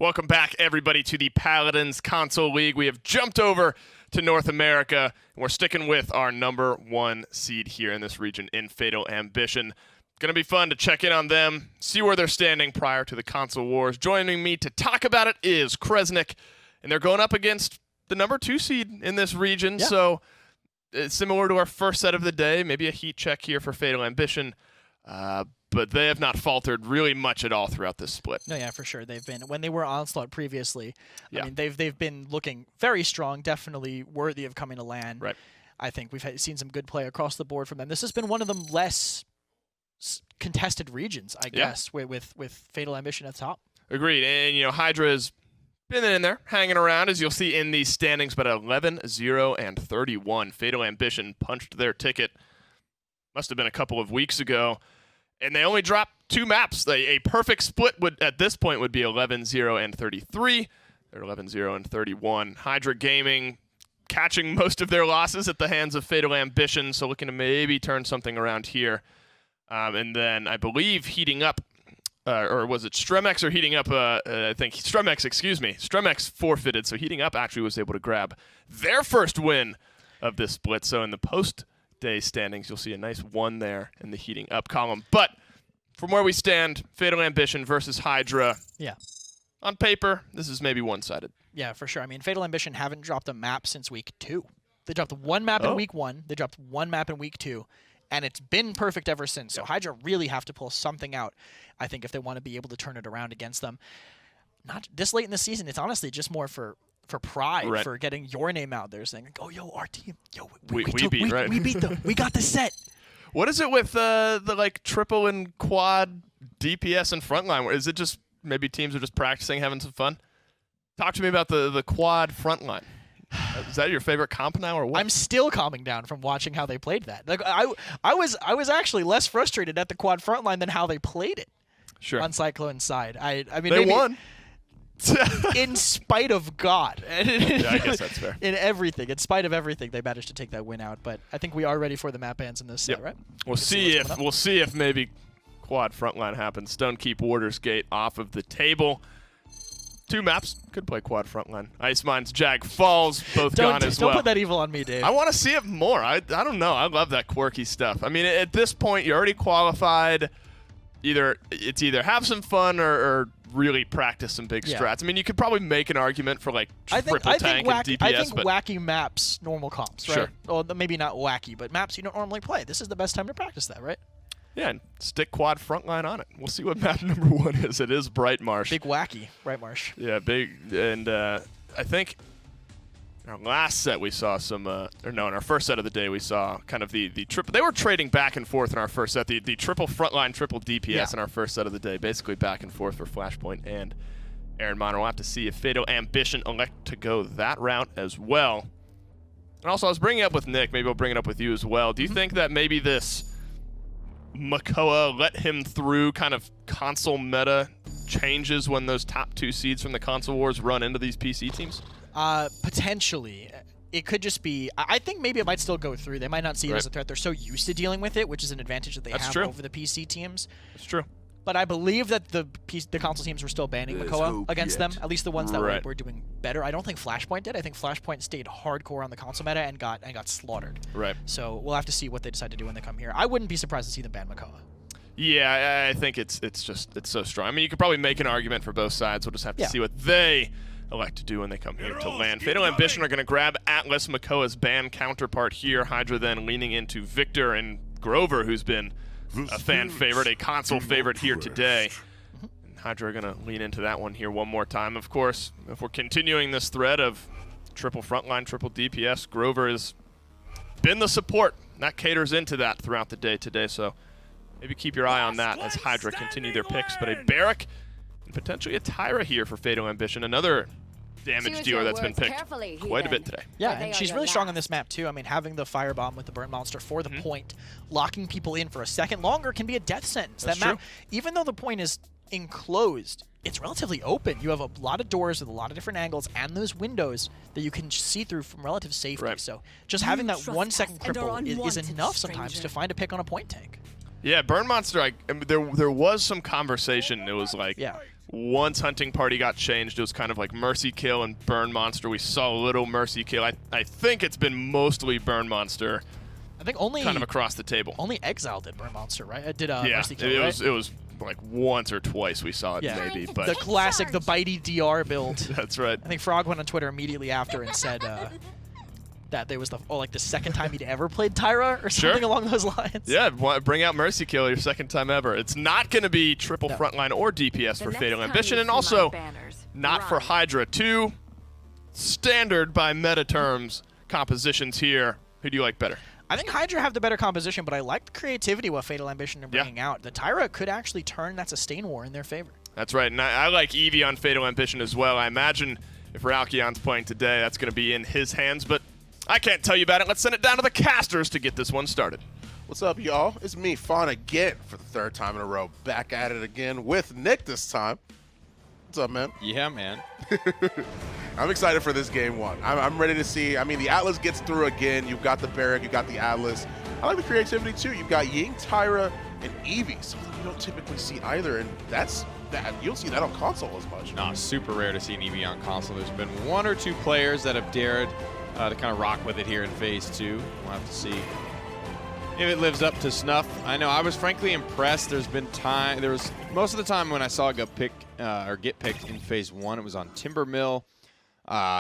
Welcome back, everybody, to the Paladins Console League. We have jumped over to North America, and we're sticking with our #1 seed here in this region in Fatal Ambition. Going to be fun to check in on them, see where they're standing prior to the console wars. Joining me to talk about it is Kresnik, and they're going up against the #2 seed in this region, so it's similar to our first set of the day, maybe a heat check here for Fatal Ambition. But they have not faltered really much at all throughout this split. No, yeah, for sure. They've been, when they were Onslaught previously, I mean, they've been looking very strong, definitely worthy of coming to LAN. Right. I think we've seen some good play across the board from them. This has been one of the less contested regions, I guess, with Fatal Ambition at the top. Agreed. And, you know, Hydra has been in there, hanging around, as you'll see in these standings, but 11-0-31. Fatal Ambition punched their ticket. Must have been a couple of weeks ago. And they only dropped 2 maps. A perfect split would, at this point, would be 11-0-33. They're 11-0-31. Hydra Gaming catching most of their losses at the hands of Fatal Ambition, so looking to maybe turn something around here. And then I believe heating up, or was it Stremex or heating up? I think Stremex, excuse me. Stremex forfeited, so heating up actually was able to grab their first win of this split. So in the post-day standings, you'll see a nice 1 there in the heating up column. But from where we stand, Fatal Ambition versus Hydra. Yeah. On paper, this is maybe one-sided. Yeah, for sure. I mean, Fatal Ambition haven't dropped a map since week 2. They dropped 1 map in week 1. They dropped 1 map in week 2. And it's been perfect ever since. So Hydra really have to pull something out, I think, if they want to be able to turn it around against them. Not this late in the season. It's honestly just more for pride, for getting your name out there, saying, like, "Oh, yo, our team, yo, we beat them. We got the set." What is it with the like triple and quad DPS and frontline? Is it just maybe teams are just practicing, having some fun? Talk to me about the quad frontline. Is that your favorite comp now, or what? I'm still calming down from watching how they played that. Like I was actually less frustrated at the quad frontline than how they played it. Sure. On Cyclone's side, I mean they won. In spite of God. Yeah, I guess that's fair. In spite of everything, they managed to take that win out. But I think we are ready for the map bans in this set, right? We'll see if maybe quad frontline happens. Stonekeep Warder's Gate off of the table. 2 maps could play quad frontline. Ice Mines, Jag Falls, both gone as well. Don't put that evil on me, Dave. I want to see it more. I don't know. I love that quirky stuff. I mean, at this point, you're already qualified. It's either have some fun or really practice some big strats. I mean, you could probably make an argument for like triple tank and DPS. I think wacky maps, normal comps, right? Sure. Well, maybe not wacky, but maps you don't normally play. This is the best time to practice that, right? Yeah, and stick quad frontline on it. We'll see what map #1 is. It is Bright Marsh. Big wacky, Bright Marsh. Yeah, big. And I think in our last set we saw some, in our first set of the day we saw kind of the triple. They were trading back and forth in our first set. The triple frontline, triple DPS in our first set of the day. Basically back and forth for Flashpoint and Aaron Miner. We'll have to see if Fatal Ambition elect to go that route as well. And also, I was bringing it up with Nick. Maybe I'll bring it up with you as well. Do you think that maybe this Makoa let him through kind of console meta changes when those top 2 seeds from the console wars run into these PC teams? Potentially. It could just be, I think maybe it might still go through. They might not see it as a threat. They're so used to dealing with it, which is an advantage that they have over the PC teams. That's true. But I believe that the console teams were still banning Makoa against them, at least the ones that were doing better. I don't think Flashpoint did. I think Flashpoint stayed hardcore on the console meta and got slaughtered. Right. So we'll have to see what they decide to do when they come here. I wouldn't be surprised to see them ban Makoa. Yeah, I think it's so strong. I mean, you could probably make an argument for both sides. We'll just have to see what they elect to do when they come here to LAN. Fatal Ambition are going to grab Atlas, Makoa's ban counterpart here. Hydra then leaning into Victor and Grover, who's been a fan favorite, a console favorite here today. And Hydra are going to lean into that one here one more time. Of course, if we're continuing this thread of triple frontline, triple DPS, Grover has been the support. That caters into that throughout the day today, so maybe keep your eye on that as Hydra continue their picks. But a Barrack and potentially a Tyra here for Fatal Ambition, another damage dealer that's been picked quite a bit today. Yeah, and she's really strong on this map too. I mean, having the firebomb with the burn monster for the point, locking people in for a second longer can be a death sentence. That's that map, even though the point is enclosed, it's relatively open. You have a lot of doors with a lot of different angles and those windows that you can see through from relative safety. So just having that 1 second cripple is enough sometimes to find a pick on a point tank. Yeah, burn monster. There was some conversation. It was like, Once Hunting Party got changed, it was kind of like Mercy Kill and Burn Monster. We saw a little Mercy Kill. I think it's been mostly Burn Monster. I think only kind of across the table. Only Exile did Burn Monster, right? It did yeah, Mercy Kill, it was like once or twice we saw it maybe. But the classic, the bitey DR build. That's right. I think Frog went on Twitter immediately after and said that there was the second time he'd ever played Tyra or something along those lines. Yeah, bring out Mercy Kill your second time ever. It's not going to be triple frontline or DPS for Fatal Ambition, and also not for Hydra. Two standard by meta terms compositions here. Who do you like better? I think Hydra have the better composition, but I like the creativity what Fatal Ambition are bringing out. The Tyra could actually turn that sustain war in their favor. That's right, and I like Eevee on Fatal Ambition as well. I imagine if Ralkion's playing today, that's going to be in his hands, but I can't tell you about it. Let's send it down to the casters to get this one started. What's up, y'all? It's me, Fawn, again for the third time in a row. Back at it again with Nick this time. What's up, man? Yeah, man. I'm excited for this game one. I'm ready to see. I mean, the Atlas gets through again. You've got the Barrack, you've got the Atlas. I like the creativity, too. You've got Ying, Tyra, and Eevee, something you don't typically see either, and that's that. You don't see that on console as much. No, super rare to see an Eevee on console. There's been one or two players that have dared to kind of rock with it here in Phase 2. We'll have to see if it lives up to snuff. I know I was frankly impressed. There was most of the time when I saw it get picked in Phase 1, it was on Timbermill.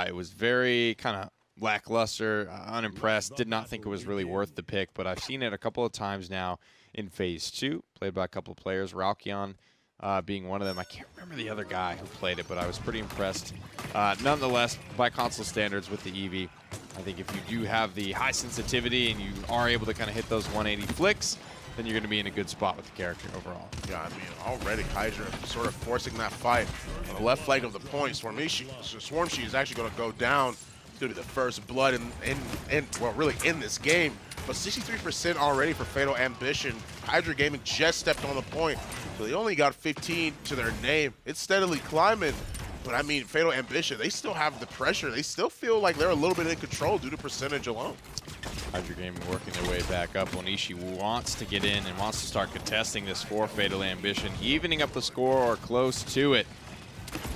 It was very kind of lackluster, unimpressed. Did not think it was really worth the pick, but I've seen it a couple of times now in Phase 2, played by a couple of players, Ralkion being one of them. I can't remember the other guy who played it, but I was pretty impressed. Nonetheless, by console standards with the Eevee, I think if you do have the high sensitivity and you are able to kind of hit those 180 flicks, then you're going to be in a good spot with the character overall. Yeah, I mean, already Hydra sort of forcing that fight on the left flank of the point. Swarmshi is actually going to go down. It's going to be the first blood really in this game. But 63% already for Fatal Ambition. Hydra Gaming just stepped on the point, so they only got 15 to their name. It's steadily climbing. But I mean, Fatal Ambition, they still have the pressure. They still feel like they're a little bit in control due to percentage alone. Hydra Gaming working their way back up. Onishi wants to get in and wants to start contesting this for Fatal Ambition, evening up the score or close to it.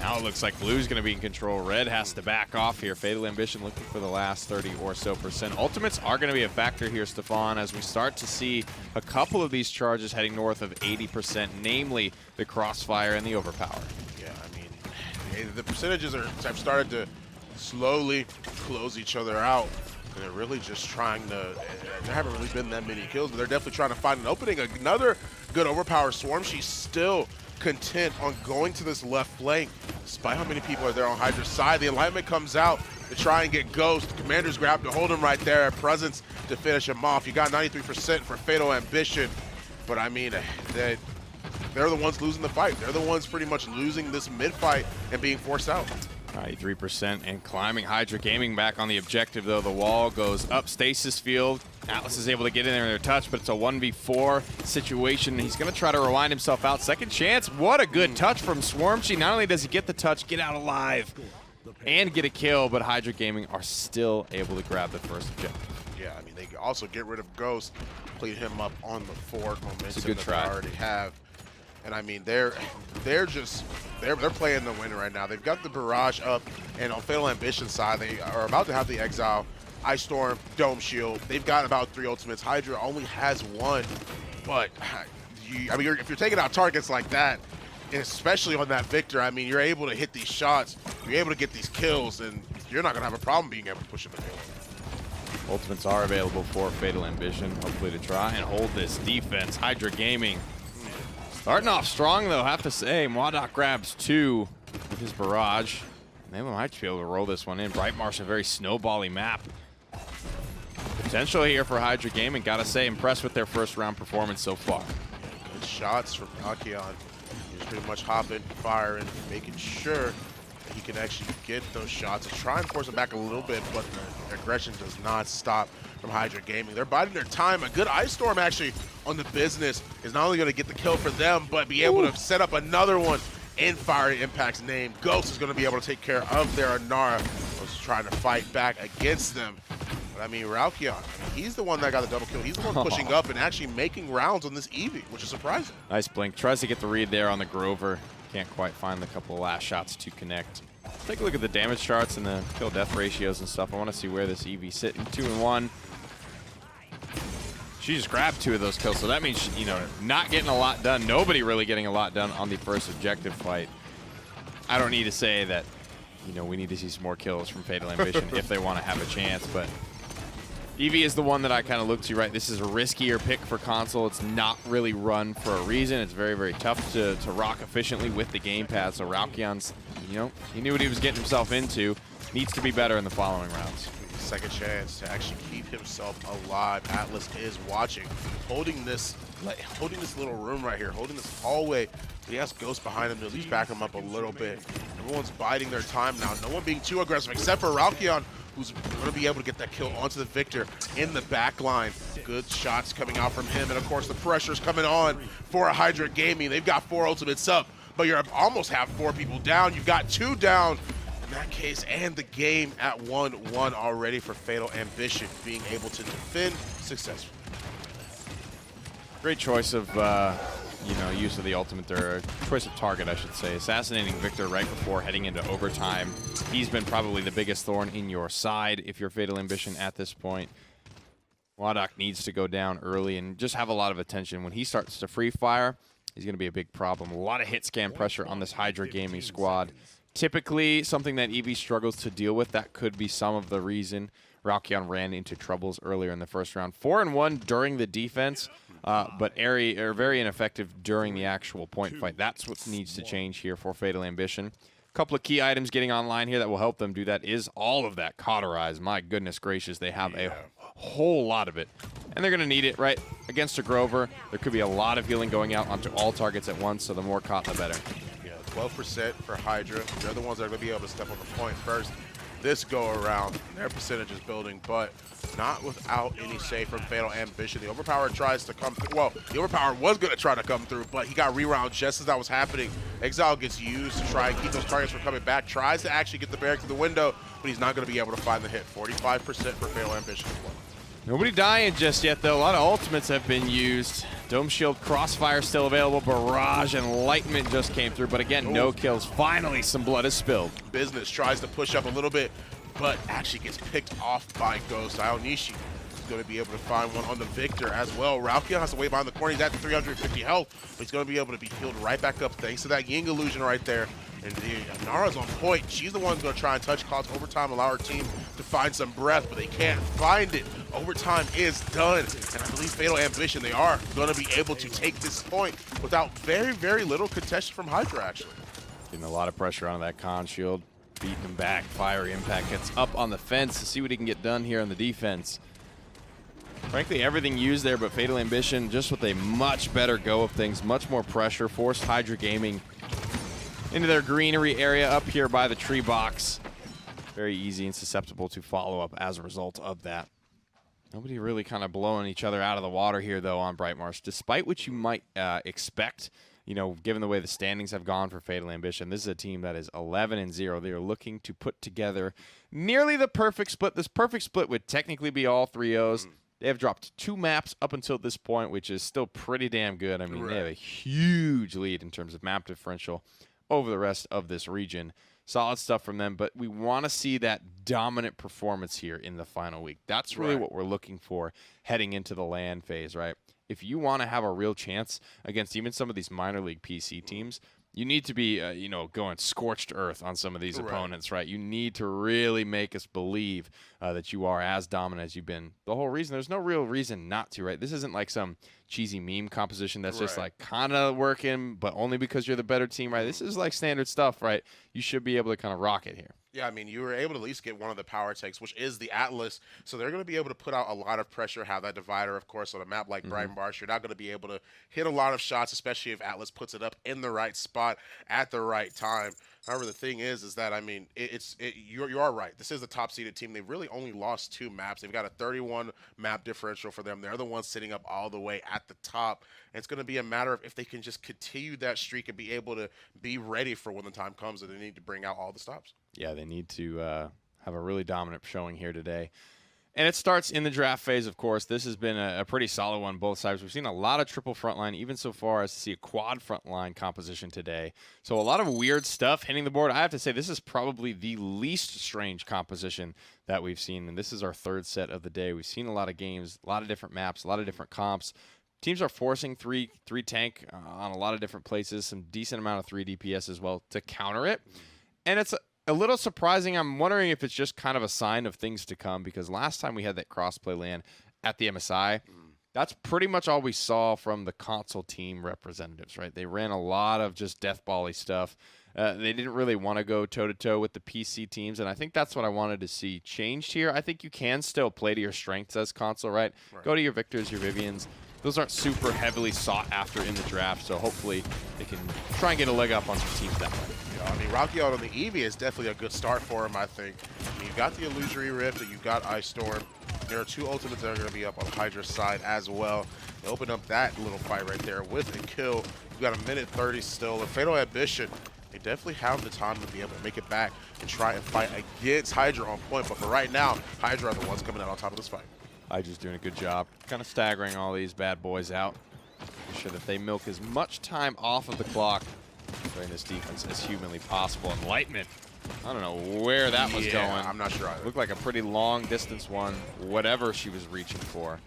Now it looks like Blue's going to be in control. Red has to back off here. Fatal Ambition looking for the last 30 or so percent. Ultimates are going to be a factor here, Stefan, as we start to see a couple of these charges heading north of 80%, namely the Crossfire and the Overpower. Yeah, I mean, the percentages have started to slowly close each other out. And they're really just trying to, there haven't really been that many kills, but they're definitely trying to find an opening. Another good Overpower Swarm. She's still content on going to this left flank. Despite how many people are there on Hydra's side, the Enlightenment comes out to try and get Ghost. The Commanders grab to hold him right there. Presence to finish him off. You got 93% for Fatal Ambition. But I mean, they're the ones losing the fight. They're the ones pretty much losing this mid-fight and being forced out. 93% and climbing. Hydra Gaming back on the objective, though. The wall goes up Stasis Field. Atlas is able to get in there in their touch, but it's a 1v4 situation. He's going to try to rewind himself out. Second chance. What a good touch from Swarmshi. Not only does he get the touch, get out alive, and get a kill, but Hydra Gaming are still able to grab the first objective. Yeah, I mean, they also get rid of Ghost, complete him up on the forward momentum It's a good that try. they already have. And I mean, they're playing the win right now. They've got the barrage up, and on Fatal Ambition side, they are about to have the Exile, Ice Storm, Dome Shield. They've got about 3 ultimates. Hydra only has 1, but I mean, if you're taking out targets like that, and especially on that Victor, I mean, you're able to hit these shots, you're able to get these kills, and you're not gonna have a problem being able to push in the field. Ultimates are available for Fatal Ambition, hopefully to try and hold this defense. Hydra Gaming starting off strong, though, have to say. Mwadok grabs 2 with his barrage. They might be able to roll this one in. Brightmarsh, a very snowbally map. Potential here for Hydra Gaming. Gotta say, impressed with their first round performance so far. Good shots from Ralkyon. He's pretty much hopping, firing, making sure that he can actually get those shots and try and force them back a little bit, but the aggression does not stop from Hydra Gaming. They're biding their time. A good Ice Storm actually on the business is not only going to get the kill for them, but be able to set up another one in Fiery Impact's name. Ghost is going to be able to take care of their Anara, who's trying to fight back against them. But I mean, Ralkyon, he's the one that got the double kill. He's the one pushing up and actually making rounds on this Eevee, which is surprising. Nice blink. Tries to get the read there on the Grover. Can't quite find the couple of last shots to connect. Take a look at the damage charts and the kill death ratios and stuff. I want to see where this Eevee's sitting. 2-1. She just grabbed 2 of those kills, so that means she, not getting a lot done. Nobody really getting a lot done on the first objective fight. I don't need to say that, we need to see some more kills from Fatal Ambition if they want to have a chance, but Eevee is the one that I kind of look to, right? This is a riskier pick for console. It's not really run for a reason. It's very, very tough to rock efficiently with the gamepad. So Ralkion's, he knew what he was getting himself into. Needs to be better in the following rounds. Second chance to actually keep himself alive. Atlas is watching, holding this little room right here, holding this hallway. He has Ghost behind him to at least back him up a little bit. Everyone's biding their time now. No one being too aggressive except for Ralkion, who's going to be able to get that kill onto the Victor in the back line. Good shots coming out from him, and of course the pressure's coming on for a Hydra Gaming. They've got 4 ultimates up, but you almost have 4 people down. You've got 2 down in that case, and the game at 1-1 already for Fatal Ambition, being able to defend successfully. Great choice of use of the ultimate there, choice of target, I should say. Assassinating Victor right before heading into overtime. He's been probably the biggest thorn in your side if you're Fatal Ambition at this point. Wadok needs to go down early and just have a lot of attention. When he starts to free fire, he's going to be a big problem. A lot of hit scan pressure on this Hydra Gaming squad. Typically, something that Eevee struggles to deal with. That could be some of the reason Ralkion ran into troubles earlier in the first round. 4-1 during the defense, but very ineffective during the actual point fight. That's what needs to change here for Fatal Ambition. A couple of key items getting online here that will help them do that is all of that cauterize. My goodness gracious, they have a whole lot of it. And they're going to need it, right? Against a Grover, there could be a lot of healing going out onto all targets at once, so the more caught, the better. 12% for Hydra. They're the ones that are going to be able to step on the point first. This go around, their percentage is building, but not without any save from Fatal Ambition. The Overpower tries to come through. Well, the Overpower was going to try to come through, but he got reround just as that was happening. Exile gets used to try and keep those targets from coming back. Tries to actually get the barrack to the window, but he's not going to be able to find the hit. 45% for Fatal Ambition as well. Nobody dying just yet, though. A lot of ultimates have been used. Dome Shield, Crossfire still available. Barrage, Enlightenment just came through. But again, no kills. Finally, some blood is spilled. Business tries to push up a little bit, but actually gets picked off by Ghost. Ionishi is going to be able to find one on the Victor as well. Ralkion has to wait behind the corner. He's at 350 health, but he's going to be able to be healed right back up thanks to that Ying illusion right there. And Nara's on point. She's the one who's going to try and touch cause overtime, allow her team to find some breath, but they can't find it. Overtime is done, and I believe Fatal Ambition, they are going to be able to take this point without very, very little contestation from Hydra, actually. Getting a lot of pressure on that con shield. Beating him back. Fiery Impact gets up on the fence to see what he can get done here on the defense. Frankly, everything used there, but Fatal Ambition just with a much better go of things, much more pressure, forced Hydra Gaming into their greenery area up here by the tree box. Very easy and susceptible to follow up as a result of that. Nobody really kind of blowing each other out of the water here, though, on Bright Marsh. Despite what you might expect, given the way the standings have gone for Fatal Ambition, this is a team that is 11-0. They are looking to put together nearly the perfect split. This perfect split would technically be all 3-0s. They have dropped 2 maps up until this point, which is still pretty damn good. I mean, They have a huge lead in terms of map differential over the rest of this region. Solid stuff from them, but we want to see that dominant performance here in the final week. That's really what we're looking for heading into the LAN phase, right? If you want to have a real chance against even some of these minor league PC teams, you need to be, going scorched earth on some of these opponents, right? You need to really make us believe that you are as dominant as you've been. The whole reason, there's no real reason not to, right? This isn't like some cheesy meme composition that's just like kind of working, but only because you're the better team, right? This is like standard stuff, right? You should be able to kind of rock it here. Yeah, I mean, you were able to at least get one of the power takes, which is the Atlas. So they're going to be able to put out a lot of pressure, have that divider, of course, on a map like Bright Marsh. You're not going to be able to hit a lot of shots, especially if Atlas puts it up in the right spot at the right time. However, the thing is that, I mean, you are right. This is a top-seeded team. They've really only lost 2 maps. They've got a 31 map differential for them. They're the ones sitting up all the way at the top. And it's going to be a matter of if they can just continue that streak and be able to be ready for when the time comes and they need to bring out all the stops. Yeah, they need to have a really dominant showing here today. And it starts in the draft phase, of course. This has been a pretty solid one, both sides. We've seen a lot of triple frontline, even so far as to see a quad frontline composition today. So a lot of weird stuff hitting the board. I have to say, this is probably the least strange composition that we've seen. And this is our third set of the day. We've seen a lot of games, a lot of different maps, a lot of different comps. Teams are forcing three tank on a lot of different places, some decent amount of 3 DPS as well to counter it. And it's a little surprising. I'm wondering if it's just kind of a sign of things to come, because last time we had that crossplay land at the MSI, that's pretty much all we saw from the console team representatives, right? They ran a lot of just deathball-y stuff. They didn't really want to go toe-to-toe with the PC teams, and I think that's what I wanted to see changed here. I think you can still play to your strengths as console, right? Go to your Victors, your Vivians. Those aren't super heavily sought after in the draft, so hopefully they can try and get a leg up on some teams that way. I mean, Rocky out on the Eevee is definitely a good start for him, I think. I mean, you've got the Illusory Rift, and you've got Ice Storm. There are 2 ultimates that are going to be up on Hydra's side as well. They open up that little fight right there with a kill. You've got 1:30 still. The Fatal Ambition, they definitely have the time to be able to make it back and try and fight against Hydra on point. But for right now, Hydra are the ones coming out on top of this fight. Hydra's doing a good job, kind of staggering all these bad boys out. Make sure that they milk as much time off of the clock during this defense as humanly possible. Enlightenment, I don't know where that was going. I'm not sure either. Looked like a pretty long distance one, whatever she was reaching for.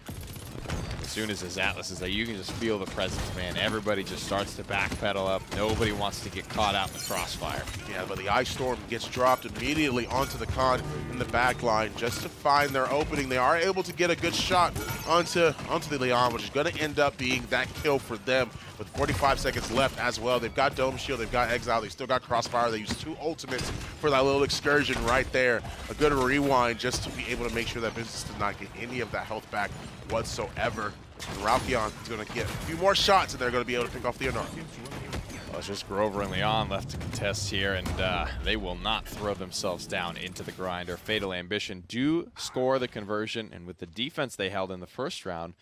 As soon as his Atlas is there, you can just feel the presence, man. Everybody just starts to backpedal up. Nobody wants to get caught out in the crossfire. Yeah, but the Ice Storm gets dropped immediately onto the con in the back line just to find their opening. They are able to get a good shot onto the Leon, which is going to end up being that kill for them with 45 seconds left as well. They've got Dome Shield, they've got Exile, they still got Crossfire. They use 2 ultimates for that little excursion right there. A good rewind just to be able to make sure that Business does not get any of that health back whatsoever. And Ralphion is going to get a few more shots, and they're going to be able to pick off the Anar. Well, it's just Grover and Leon left to contest here, and they will not throw themselves down into the grinder. Fatal Ambition do score the conversion, and with the defense they held in the first round,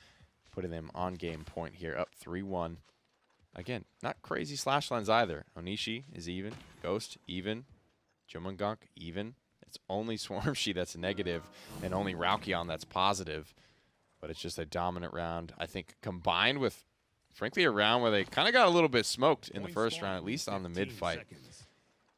putting them on game point here, up 3-1. Again, not crazy slash lines either. Onishi is even, Ghost even, Jumangunk even. It's only Swarmshi that's negative, and only Ralkion that's positive. But it's just a dominant round, I think, combined with, frankly, a round where they kind of got a little bit smoked in the first round, at least on the mid-fight.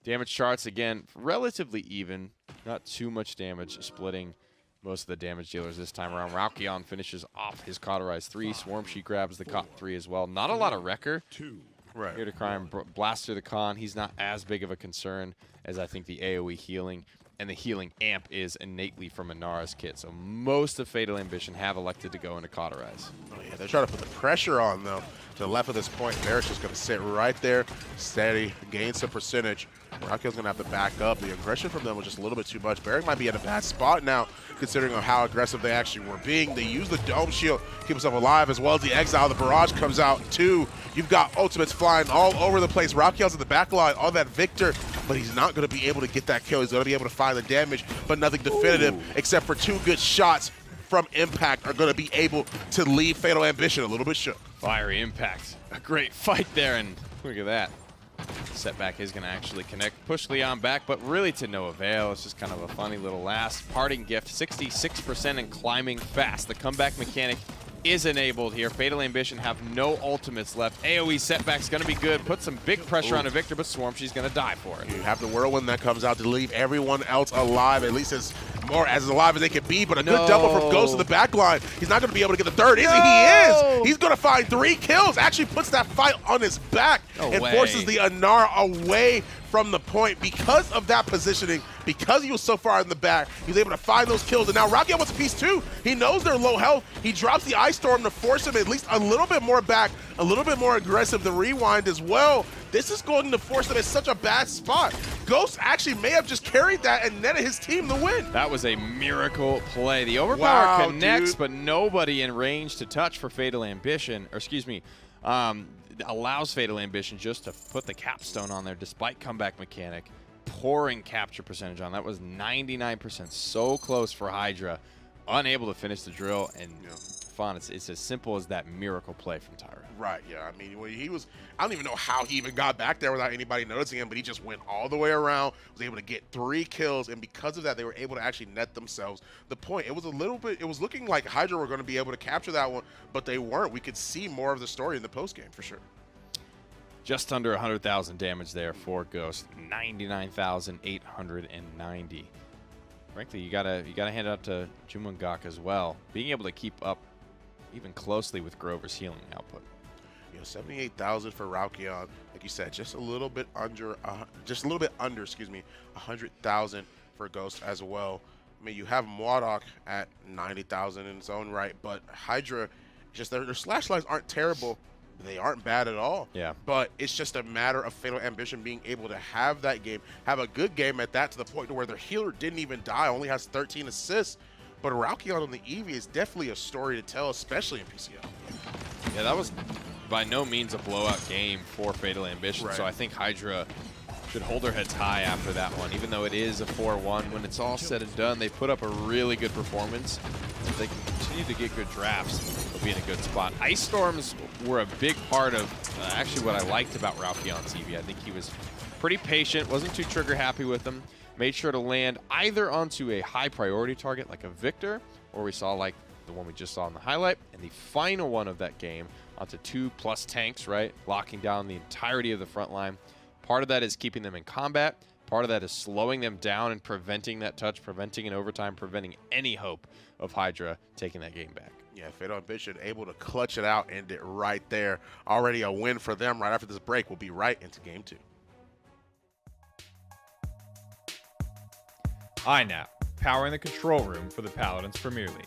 Damage charts, again, relatively even. Not too much damage, splitting most of the damage dealers this time around. Ralkion finishes off his Cauterize 3. Swarmshi grabs the Caught 3 as well. Not a lot of Wrecker here to try and blast through the con. He's not as big of a concern as I think the AoE healing. And the healing amp is innately from Inara's kit. So most of Fatal Ambition have elected to go into Cauterize. Oh yeah, they're trying to put the pressure on, though. To the left of this point, Barrett's just going to sit right there, steady, gain some percentage. Rakio's going to have to back up. The aggression from them was just a little bit too much. Barrett might be in a bad spot now, considering of how aggressive they actually were being. They use the Dome Shield, keep himself alive, as well as the Exile. The Barrage comes out, too. You've got ultimates flying all over the place. Rakio's in the back line on that Victor, but he's not going to be able to get that kill. He's going to be able to find the damage, but nothing definitive except for 2 good shots from Impact are going to be able to leave Fatal Ambition a little bit shook. Fiery Impact. A great fight there, and look at that. Setback is going to actually connect, push Leon back, but really to no avail. It's just kind of a funny little last parting gift. 66% and climbing fast. The comeback mechanic is enabled here. Fatal Ambition have no ultimates left. AoE setback's going to be good. Put some big pressure on a Victor, but Swarmshi's going to die for it. You have the Whirlwind that comes out to leave everyone else alive, at least as alive as they can be, but a good double from Ghost to the back line. He's not going to be able to get the third, is he? He is! He's going to find 3 kills. Actually puts that fight on his back and forces the Anar away from the point because of that positioning, because he was so far in the back. He was able to find those kills, and now Rocky wants a piece too. He knows they're low health. He drops the Ice Storm to force him at least a little bit more back, a little bit more aggressive. The rewind as well. This is going to force them in such a bad spot. Ghost actually may have just carried that and netted his team the win. That was a miracle play. The overpower connects, but nobody in range to touch for Fatal Ambition, or excuse me, allows Fatal Ambition just to put the capstone on there despite comeback mechanic. Pouring capture percentage on. That was 99%. So close for Hydra. Unable to finish the drill, and fun. It's as simple as that miracle play from Tyra. Right, yeah. I mean, when he was, I don't even know how he even got back there without anybody noticing him, but he just went all the way around, was able to get 3 kills, and because of that, they were able to actually net themselves the point. It was a little bit, it was looking like Hydra were going to be able to capture that one, but they weren't. We could see more of the story in the postgame for sure. Just under 100,000 damage there for Ghost. 99,890. Frankly, you gotta hand it out to Jumungak as well. Being able to keep up even closely with Grover's healing output. 78,000 for Raukion, like you said, just a little bit under, excuse me, 100,000 for Ghost as well. I mean, you have Mwadok at 90,000 in its own right, but Hydra, just their slash lines aren't terrible. They aren't bad at all. Yeah. But it's just a matter of Fatal Ambition being able to have that game, have a good game at that, to the point to where their healer didn't even die, only has 13 assists. But Raukion on the Eevee is definitely a story to tell, especially in PCL. Yeah, that was by no means a blowout game for Fatal Ambition, Right. so I think Hydra should hold their heads high after that one. Even though it is a 4-1, when it's all said and done, they put up a really good performance. If they can continue to get good drafts, they'll be in a good spot. Ice Storms were a big part of actually what I liked about Raukion's Eevee. I think he was pretty patient, wasn't too trigger happy with them. Made sure to land either onto a high priority target like a Victor, or we saw like the one we just saw in the highlight, and the final one of that game onto 2+ tanks, right? Locking down the entirety of the front line. Part of that is keeping them in combat. Part of that is slowing them down and preventing that touch, preventing an overtime, preventing any hope of Hydra taking that game back. Yeah, Fatal Ambition able to clutch it out, end it right there. Already a win for them right after this break. We'll be right into game 2. iNap, powering the control room for the Paladins Premier League.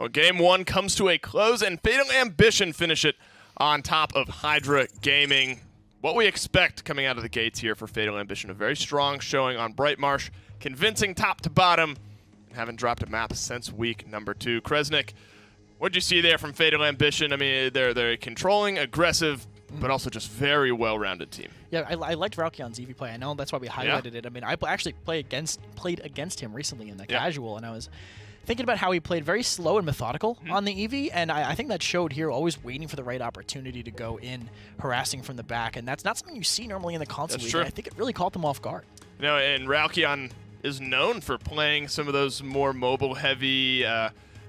Well, game 1 comes to a close, and Fatal Ambition finish it on top of Hydra Gaming. What we expect coming out of the gates here for Fatal Ambition, a very strong showing on Brightmarsh, convincing top to bottom, and haven't dropped a map since week number 2. Kresnik, what'd you see there from Fatal Ambition? I mean, they're controlling, aggressive, but also just very well-rounded team. Yeah, I liked Raukion's Eevee play. I know that's why we highlighted it. I mean, I actually played against him recently in the casual, and I was thinking about how he played very slow and methodical on the Eevee, and I think that showed here, always waiting for the right opportunity to go in, harassing from the back, and that's not something you see normally in the console league. True. I think it really caught them off guard. You know, and Raukion is known for playing some of those more mobile-heavy,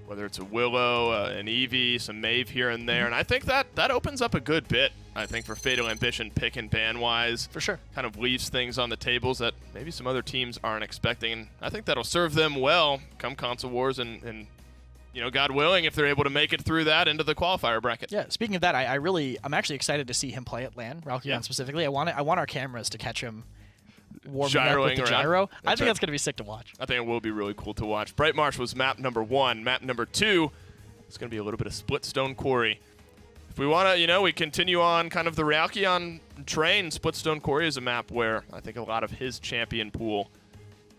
whether it's a Willow, an Eevee, some Maeve here and there, and I think that opens up a good bit, I think, for Fatal Ambition pick and ban-wise. For sure. Kind of leaves things on the tables that maybe some other teams aren't expecting, and I think that'll serve them well come Console Wars and you know, God willing, if they're able to make it through that into the qualifier bracket. Yeah, speaking of that, I'm actually excited to see him play at LAN, Raukion specifically. I want our cameras to catch him warming up with the gyro. I think that's going to be sick to watch. I think it will be really cool to watch. Brightmarsh was map number 1. Map number 2 is going to be a little bit of Splitstone Quarry. If we want to, you know, we continue on kind of the Raukion train. Splitstone Quarry is a map where I think a lot of his champion pool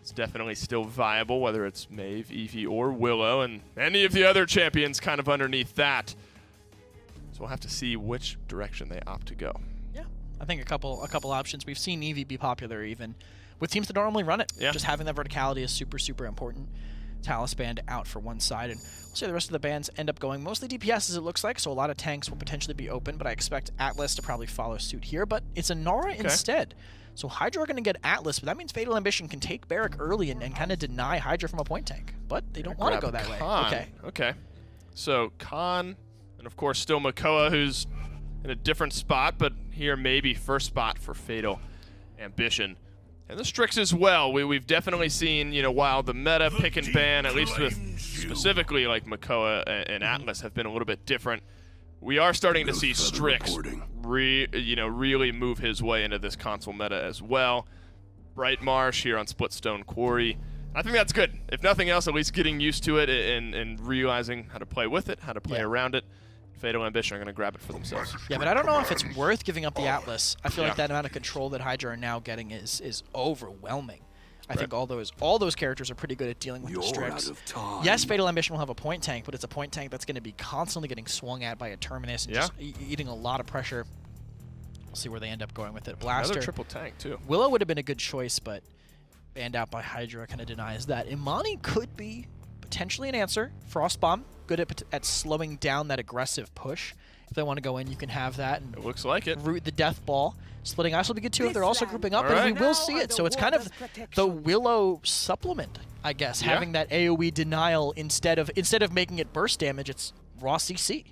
is definitely still viable, whether it's Maeve, Eevee, or Willow, and any of the other champions kind of underneath that. So we'll have to see which direction they opt to go. Yeah, I think a couple options. We've seen Eevee be popular even with teams that normally run it. Yeah. Just having that verticality is super, super important. Talus band out for one side, and we'll see the rest of the bands end up going mostly DPS as it looks like, so a lot of tanks will potentially be open, but I expect Atlas to probably follow suit here, but it's a Nara instead. So Hydra are going to get Atlas, but that means Fatal Ambition can take Barrack early and kind of deny Hydra from a point tank, but they don't want to go that way. Okay. So Khan, and of course still Makoa, who's in a different spot, but here maybe first spot for Fatal Ambition. And the Strix as well. We've definitely seen, while the meta pick and ban, at least with specifically like Makoa and Atlas, have been a little bit different, we are starting to see Strix really move his way into this console meta as well. Bright Marsh here on Splitstone Quarry. I think that's good. If nothing else, at least getting used to it and realizing how to play with it, how to play around it. Fatal Ambition are going to grab it for themselves. Yeah, but I don't know if it's worth giving up the Atlas. I feel like that amount of control that Hydra are now getting is overwhelming. I think all those characters are pretty good at dealing with the Strix. Yes, Fatal Ambition will have a point tank, but it's a point tank that's going to be constantly getting swung at by a Terminus and just eating a lot of pressure. We'll see where they end up going with it. Blaster. Another triple tank, too. Willow would have been a good choice, but banned out by Hydra kind of denies that. Imani could be potentially an answer. Frostbomb, good at slowing down that aggressive push. If they want to go in, you can have that. And it looks like it. Root the Death Ball. Splitting Ice will be good too if they're also grouping up, and we will see it. So it's kind of the Willow supplement, I guess, having that AoE denial instead of making it burst damage, it's raw CC.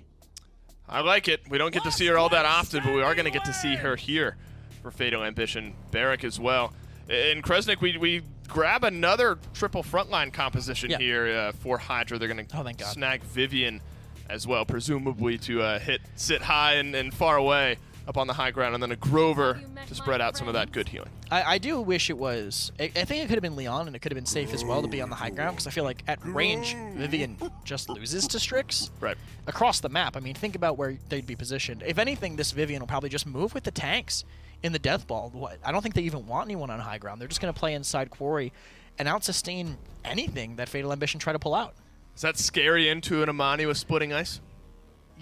I like it. We don't get to see her all that often, but we are going to get to see her here for Fatal Ambition. Barrack as well. In Kresnik, we grab another triple frontline composition here for Hydra. They're going to snag Vivian as well, presumably to sit high and far away up on the high ground, and then a Grover to spread out some of that good healing. I do wish it was. I think it could have been Leon, and it could have been safe as well to be on the high ground, because I feel like at range, Vivian just loses to Strix. Right. Across the map. I mean, think about where they'd be positioned. If anything, this Vivian will probably just move with the tanks in the Death Ball. I don't think they even want anyone on high ground. They're just going to play inside Quarry and out-sustain anything that Fatal Ambition try to pull out. Is that scary into an Imani with Splitting Ice?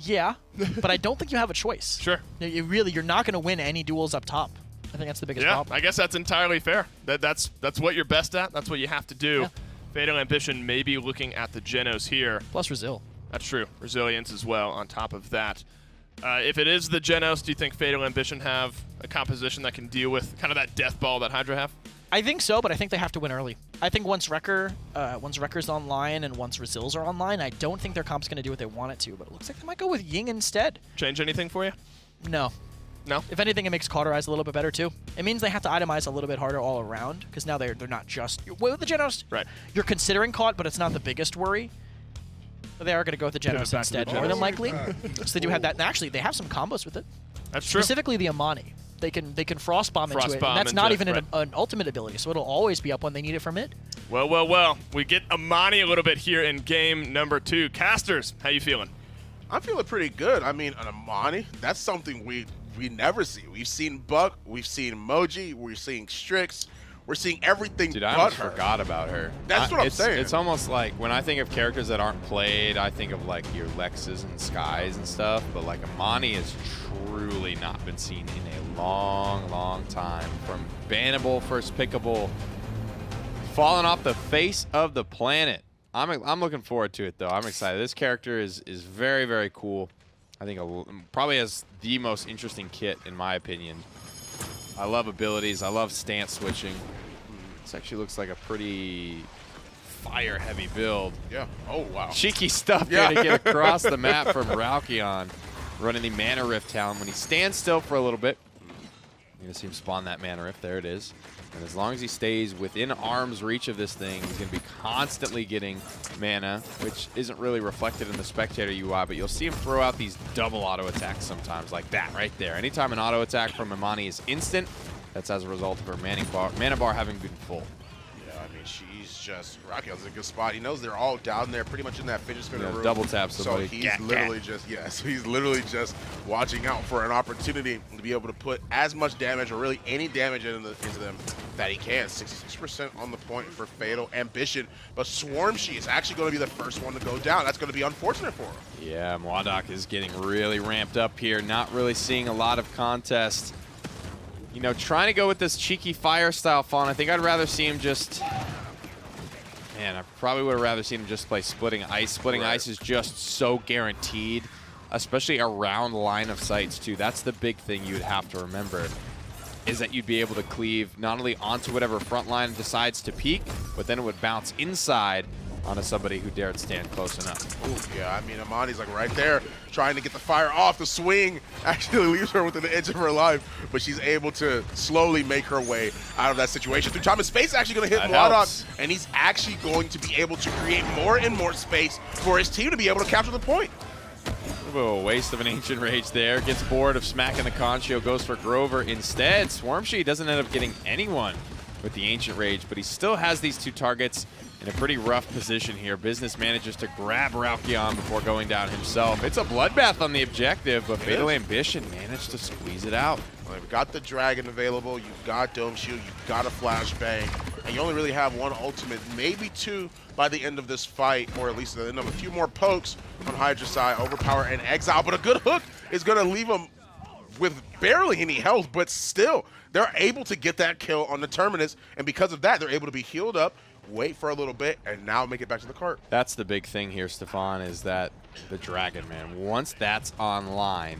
Yeah, but I don't think you have a choice. Sure. You're not going to win any duels up top. I think that's the biggest problem. I guess that's entirely fair. That's what you're best at. That's what you have to do. Yeah. Fatal Ambition may be looking at the Genos here. Plus Resil. That's true. Resilience as well on top of that. If it is the Genos, do you think Fatal Ambition have a composition that can deal with kind of that death ball that Hydra have? I think so, but I think they have to win early. I think once Wrecker, once Wrecker's online and once Resils are online, I don't think their comp's going to do what they want it to, but it looks like they might go with Ying instead. Change anything for you? No. No? If anything, it makes Cauterize a little bit better, too. It means they have to itemize a little bit harder all around, because now they're not just... With the Genos, you're considering caught, but it's not the biggest worry. But they are going to go with the Genos instead, more than likely. So they do have that. And actually, they have some combos with it. That's true. Specifically the Imani. They can Frostbomb into it, and that's not even an ultimate ability, so it'll always be up when they need it from it. Well. We get Imani a little bit here in game number 2. Casters, how you feeling? I'm feeling pretty good. I mean, an Imani, that's something we never see. We've seen Buck, we've seen Moji, we're seeing Strix, we're seeing everything. Dude, but I almost forgot about her. That's what I'm saying. It's almost like when I think of characters that aren't played, I think of like your Lexes and Skies and stuff, but like Imani has truly not been seen in a long time. From bannable, first pickable, falling off the face of the planet. I'm looking forward to it though. I'm excited. This character is very cool. I think probably has the most interesting kit in my opinion. I love abilities. I love stance switching. This actually looks like a pretty fire-heavy build. Yeah. Oh, wow. Cheeky stuff here to get across the map from Ralkion. Running the Mana Rift talent. When he stands still for a little bit, you're going to see him spawn that Mana Rift. There it is. And as long as he stays within arm's reach of this thing, he's going to be constantly getting mana, which isn't really reflected in the spectator UI, but you'll see him throw out these double auto attacks sometimes, like that right there. Anytime an auto attack from Imani is instant, that's as a result of her mana bar having been full. Yeah, I mean, she's just... Rakion's in a good spot. He knows they're all down there pretty much in that fidget spinner room. Double tap somebody. So he's literally just watching out for an opportunity to be able to put as much damage or really any damage into them that he can. 66% on the point for Fatal Ambition. But Swarm She is actually going to be the first one to go down. That's going to be unfortunate for him. Yeah, Mwadok is getting really ramped up here. Not really seeing a lot of contest. You know, trying to go with this cheeky fire style fawn. I think I'd rather see him just Man, I probably would have rather seen him just play Splitting Ice. Splitting Ice is just so guaranteed, especially around line of sights, too. That's the big thing you would have to remember, is that you'd be able to cleave not only onto whatever front line decides to peek, but then it would bounce inside onto somebody who dared stand close enough. Ooh, yeah, I mean, Amani's like right there trying to get the fire off. The swing actually leaves her within the edge of her life, but she's able to slowly make her way out of that situation. Through time and space, actually going to hit Mwadok, and he's actually going to be able to create more and more space for his team to be able to capture the point. A waste of an Ancient Rage there. Gets bored of smacking the Concho, goes for Grover instead. Swarmshi doesn't end up getting anyone with the Ancient Rage, but he still has these two targets in a pretty rough position here. Business manages to grab Raukion before going down himself. It's a bloodbath on the objective, but Fatal Ambition managed to squeeze it out. Well, you've got the Dragon available, you've got Dome Shield, you've got a Flashbang, and you only really have one ultimate, maybe two by the end of this fight, or at least the end of a few more pokes on Hydra's side. Overpower and Exile, but a good hook is going to leave him with barely any health, but still, they're able to get that kill on the Terminus, and because of that, they're able to be healed up, wait for a little bit, and now make it back to the cart. That's the big thing here, Stefan, is that the Dragon, man, once that's online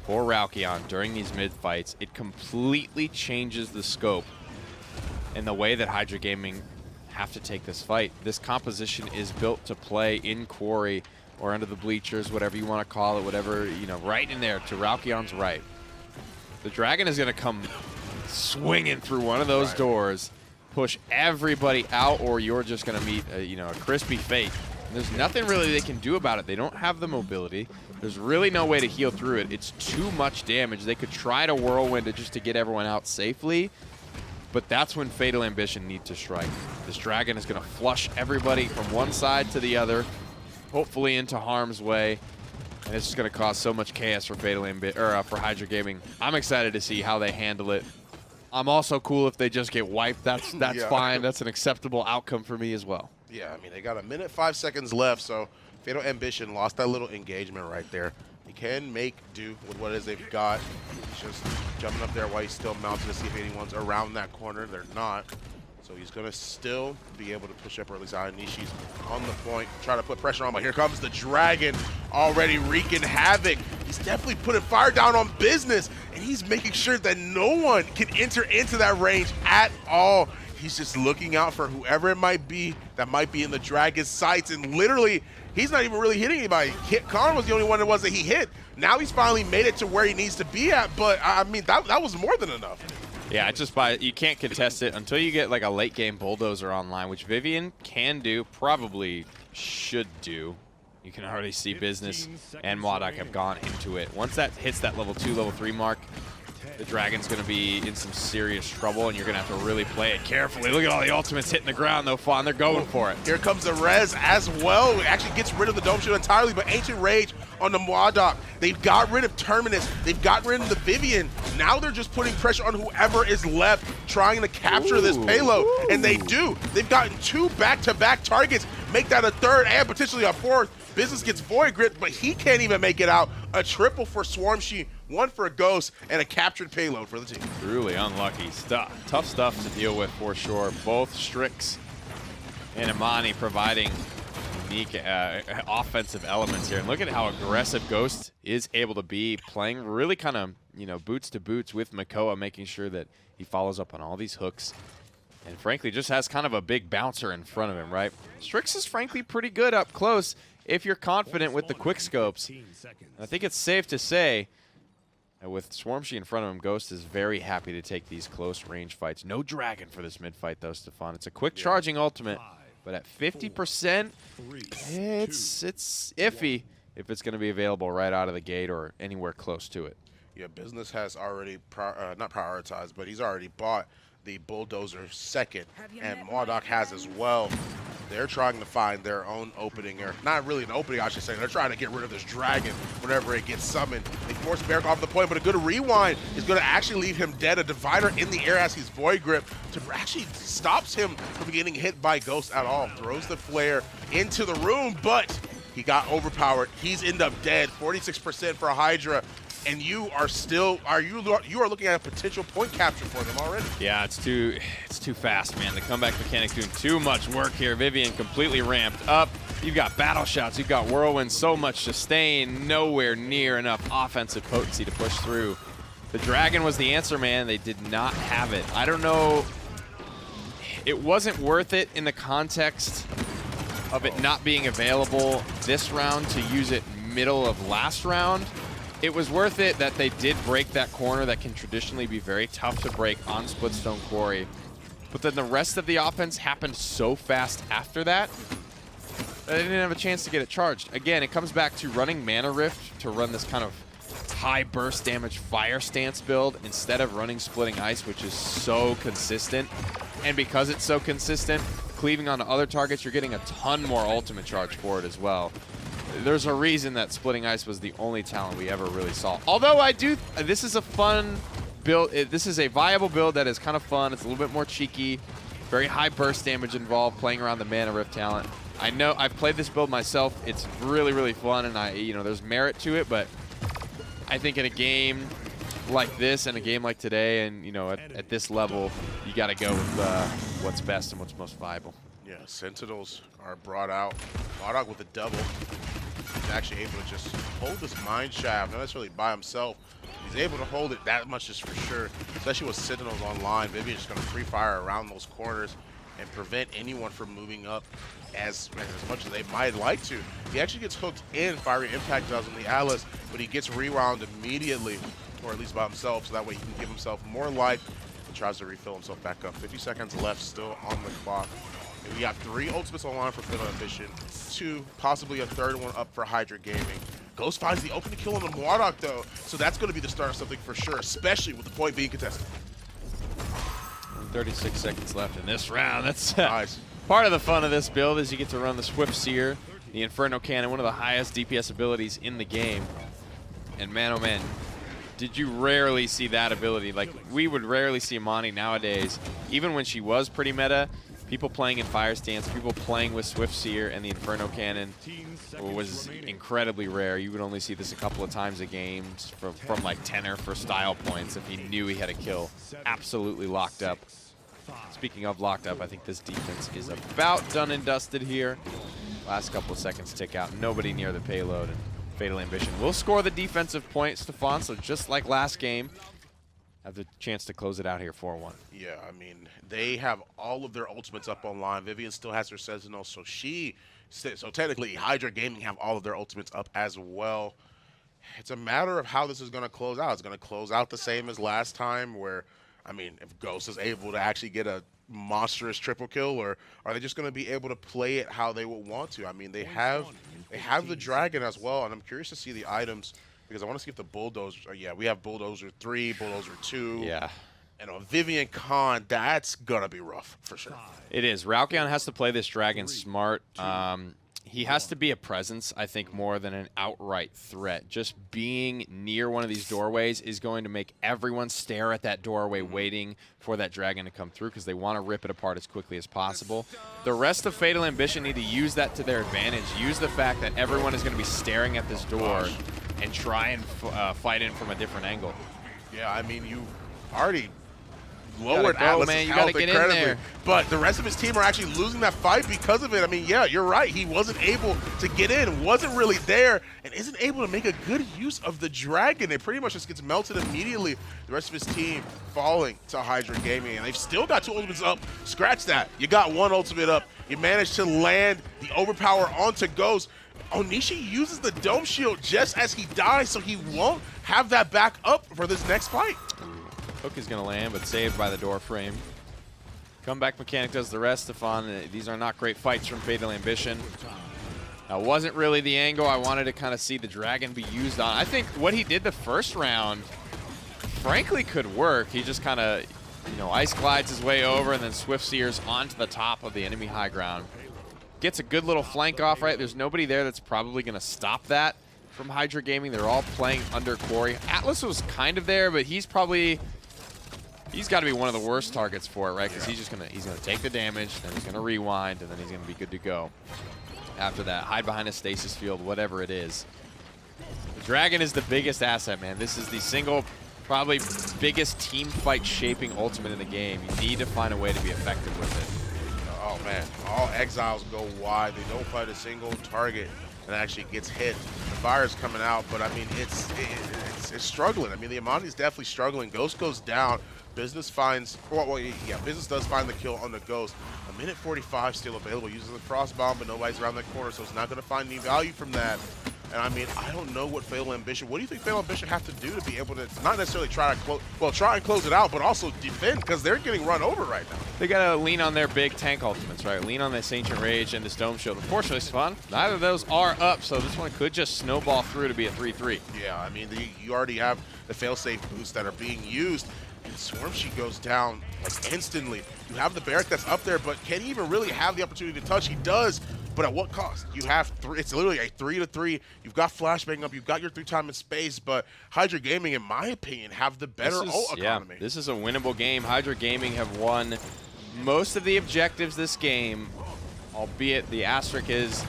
for Raukion during these mid-fights, it completely changes the scope and the way that Hydra Gaming have to take this fight. This composition is built to play in Quarry or under the bleachers, whatever you want to call it, whatever, you know, right in there to Raukion's right. The Dragon is going to come swinging through one of those doors, push everybody out, or you're just going to meet a crispy fate. And there's nothing really they can do about it. They don't have the mobility. There's really no way to heal through it. It's too much damage. They could try to whirlwind it just to get everyone out safely, but that's when Fatal Ambition need to strike. This Dragon is going to flush everybody from one side to the other, hopefully into harm's way, and it's just going to cause so much chaos for for Hydra Gaming. I'm excited to see how they handle it. I'm also cool if they just get wiped. That's Yeah. fine. That's an acceptable outcome for me as well. Yeah, I mean, they got a minute, 5 seconds left, so Fatal Ambition lost that little engagement right there. He can make do with what it is they've got. He's just jumping up there while he's still mounted to see if anyone's around that corner. They're not. So he's going to still be able to push up, or at least Nishi's on the point, try to put pressure on, but here comes the Dragon already wreaking havoc. He's definitely putting fire down on business, and he's making sure that no one can enter into that range at all. He's just looking out for whoever it might be that might be in the Dragon's sights, and literally, he's not even really hitting anybody. Khan was the only one that he hit. Now he's finally made it to where he needs to be at, but I mean, that was more than enough. Yeah, you can't contest it until you get like a late game bulldozer online, which Vivian can do, probably should do. You can already see Business and Mwadok have gone into it. Once that hits that level 2, level 3 mark, the Dragon's going to be in some serious trouble, and you're going to have to really play it carefully. Look at all the ultimates hitting the ground, though, Fawn. They're going for it. Here comes the Res as well. It actually gets rid of the Dome Shield entirely, but Ancient Rage on the Mwadok. They've got rid of Terminus. They've got rid of the Vivian. Now they're just putting pressure on whoever is left trying to capture this payload, and they do. They've gotten 2 back-to-back targets, make that a 3rd and potentially a 4th. Business gets Void Grip, but he can't even make it out. A triple for Swarmshi, 1 for a Ghost, and a captured payload for the team. Truly unlucky stuff. Tough stuff to deal with for sure. Both Strix and Imani providing unique offensive elements here. And look at how aggressive Ghost is able to be, playing really kind of, boots to boots with Makoa, making sure that he follows up on all these hooks. And frankly, just has kind of a big bouncer in front of him, right? Strix is frankly pretty good up close if you're confident with the quick scopes. And I think it's safe to say that with Swarmshi in front of him, Ghost is very happy to take these close range fights. No Dragon for this mid fight though, Stefan. It's a quick charging ultimate, but at 50%, it's iffy if it's going to be available right out of the gate or anywhere close to it. Yeah, Business has already, not prioritized, but he's already bought the Bulldozer 2nd, and Mwadok has as well. They're trying to find their own opening, or not really an opening, I should say. They're trying to get rid of this Dragon whenever it gets summoned. They force Barik off the point, but a good rewind is going to actually leave him dead. A Diviner in the air as he's Void Grip to actually stops him from getting hit by Ghost at all. Throws the flare into the room, but he got overpowered. He's ended up dead. 46% for Hydra. and you are looking at a potential point capture for them already. Yeah, it's too fast, man. The comeback mechanics doing too much work here. Vivian completely ramped up. You've got battle shots, you've got whirlwind, so much sustain, nowhere near enough offensive potency to push through. The Dragon was the answer, man. They did not have it. I don't know. It wasn't worth it in the context of it not being available this round to use it middle of last round. It was worth it that they did break that corner that can traditionally be very tough to break on Splitstone Quarry. But then the rest of the offense happened so fast after that that they didn't have a chance to get it charged. Again, it comes back to running Mana Rift to run this kind of high burst damage fire stance build instead of running Splitting Ice, which is so consistent. And because it's so consistent, cleaving onto other targets, you're getting a ton more ultimate charge for it as well. There's a reason that Splitting Ice was the only talent we ever really saw. Although this is a fun build. This is a viable build that is kind of fun. It's a little bit more cheeky, very high burst damage involved, playing around the Mana Rift talent. I know I've played this build myself. It's really, really fun, and there's merit to it. But I think in a game like this and a game like today, and at this level, you got to go with what's best and what's most viable. Yeah, Sentinels are brought out. Modok with a double. He's actually able to just hold this mine shaft, not necessarily by himself. He's able to hold it that much just for sure, especially with Sentinels online. Maybe just going to free fire around those corners and prevent anyone from moving up as much as they might like to. He actually gets hooked in, Fiery Impact does on the Atlas, but he gets rewound immediately, or at least by himself, so that way he can give himself more life and tries to refill himself back up. 50 seconds left still on the clock. And we got 3 ultimates online for Fatal Ambition, 2, possibly a third one up for Hydra Gaming. Ghost finds the open kill on the Marduk though, so that's going to be the start of something for sure, especially with the point being contested. 36 seconds left in this round. That's nice. Part of the fun of this build is you get to run the Swift Seer, the Inferno Cannon, one of the highest DPS abilities in the game. And man, oh man, did you rarely see that ability. Like, we would rarely see Amani nowadays, even when she was pretty meta. People playing in Fire Stance, people playing with Swift Seer and the Inferno Cannon was incredibly rare. You would only see this a couple of times a game from like tenor for style points if he knew he had a kill. Absolutely locked up. Speaking of locked up, I think this defense is about done and dusted here. Last couple of seconds tick out. Nobody near the payload, and Fatal Ambition will score the defensive point, Stefan, so just like last game, have the chance to close it out here 4-1. Yeah, I mean, they have all of their ultimates up online. Vivian still has her Sentinel, so technically Hydra Gaming have all of their ultimates up as well. It's a matter of how this is going to close out. It's going to close out the same as last time, where, I mean, if Ghost is able to actually get a monstrous triple kill, or are they just going to be able to play it how they would want to? I mean, they have the Dragon as well, and I'm curious to see the items, because I want to see if the Bulldozer, yeah, we have Bulldozer 3, Bulldozer 2. Yeah. And on Vivian Khan, that's going to be rough, for sure. It is. Ralkion has to play this Dragon smart. He has to be a presence, I think, more than an outright threat. Just being near one of these doorways is going to make everyone stare at that doorway waiting for that Dragon to come through, because they want to rip it apart as quickly as possible. The rest of Fatal Ambition need to use that to their advantage. Use the fact that everyone is going to be staring at this door and try and fight in from a different angle. Yeah, I mean, you already lowered Atlas' man. You health gotta get incredibly, in there. but the rest of his team are actually losing that fight because of it. I mean, yeah, you're right. He wasn't able to get in, wasn't really there, and isn't able to make a good use of the Dragon. It pretty much just gets melted immediately. The rest of his team falling to Hydra Gaming, and they've still got 2 ultimates up. Scratch that. You got 1 ultimate up. You managed to land the overpower onto Ghost. Onishi uses the Dome Shield just as he dies, so he won't have that back up for this next fight. Hook is going to land, but saved by the door frame. Comeback mechanic does the rest, Stefan. These are not great fights from Fatal Ambition. That wasn't really the angle I wanted to kind of see the Dragon be used on. I think what he did the first round, frankly, could work. He just kind of, ice glides his way over and then Swift Seers onto the top of the enemy high ground. Gets a good little flank off, right? There's nobody there that's probably going to stop that from Hydra Gaming. They're all playing under Quarry. Atlas was kind of there, but he's got to be one of the worst targets for it, right? Because he's gonna take the damage, then he's gonna rewind, and then he's gonna be good to go. After that, hide behind a stasis field, whatever it is. The Dragon is the biggest asset, man. This is the single, probably biggest team fight shaping ultimate in the game. You need to find a way to be effective with it. Oh man, all exiles go wide. They don't fight a single target and actually gets hit. The fire's coming out, but I mean, it's struggling. I mean, the Amani's definitely struggling. Ghost goes down. Business finds, well, yeah, Business does find the kill on the Ghost. A minute 45 still available. Uses the cross bomb, but nobody's around that corner, so it's not going to find any value from that. And I mean, I don't know what Fatal Ambition. What do you think Fatal Ambition have to do to be able to not necessarily try and close it out, but also defend, because they're getting run over right now. They gotta lean on their big tank ultimates, right? Lean on this Ancient Rage and this Dome Shield. Unfortunately, Spawn, neither of those are up, so this one could just snowball through to be a 3-3. Yeah, I mean, you already have the failsafe boosts that are being used. And Swarm Sheet goes down like instantly. You have the Barrack that's up there, but can he even really have the opportunity to touch? He does, but at what cost? You have three. It's literally a 3-3. You've got flashbang up. You've got your 3 time and space, but Hydra Gaming, in my opinion, have the better ult economy. Yeah, this is a winnable game. Hydra Gaming have won most of the objectives this game, albeit the asterisk is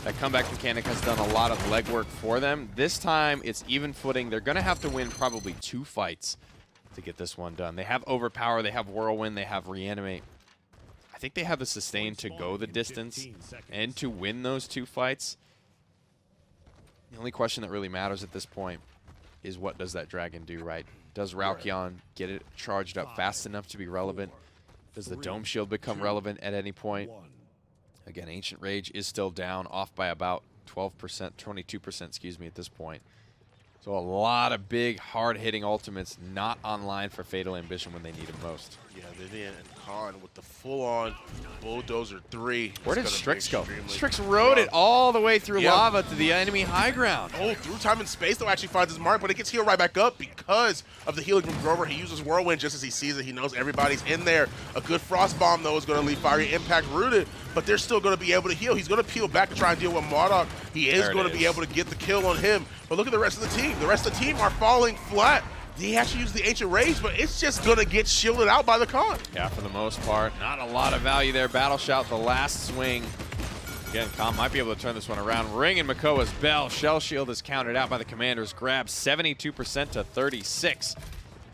that comeback mechanic has done a lot of legwork for them. This time, it's even footing. They're going to have to win probably 2 fights to get this one done. They have Overpower, they have Whirlwind, they have Reanimate. I think they have the sustain to go the distance and to win those 2 fights. The only question that really matters at this point is what does that Dragon do, right? Does Raukion get it charged up fast enough to be relevant? Does the Dome Shield become relevant at any point? Again, Ancient Rage is still down, off by about 12%, 22%, excuse me, at this point. So a lot of big, hard-hitting ultimates not online for Fatal Ambition when they need them most. Yeah, Vivian and Khan with the full-on Bulldozer 3. Where did Strix go? Strix rode it all the way through lava to the enemy high ground. Oh, through time and space, though, actually finds his mark, but it gets healed right back up because of the healing from Grover. He uses Whirlwind just as he sees it. He knows everybody's in there. A good Frost Bomb, though, is going to leave Fiery Impact rooted, but they're still going to be able to heal. He's going to peel back and try and deal with Marduk. He is going to be able to get the kill on him, but look at the rest of the team. The rest of the team are falling flat. He actually used the Ancient Rage, but it's just going to get shielded out by the Khan. Yeah, for the most part. Not a lot of value there. Battle Shout, the last swing. Again, Khan might be able to turn this one around. Ring and Makoa's Bell. Shell Shield is counted out by the Commanders. Grab 72% to 36.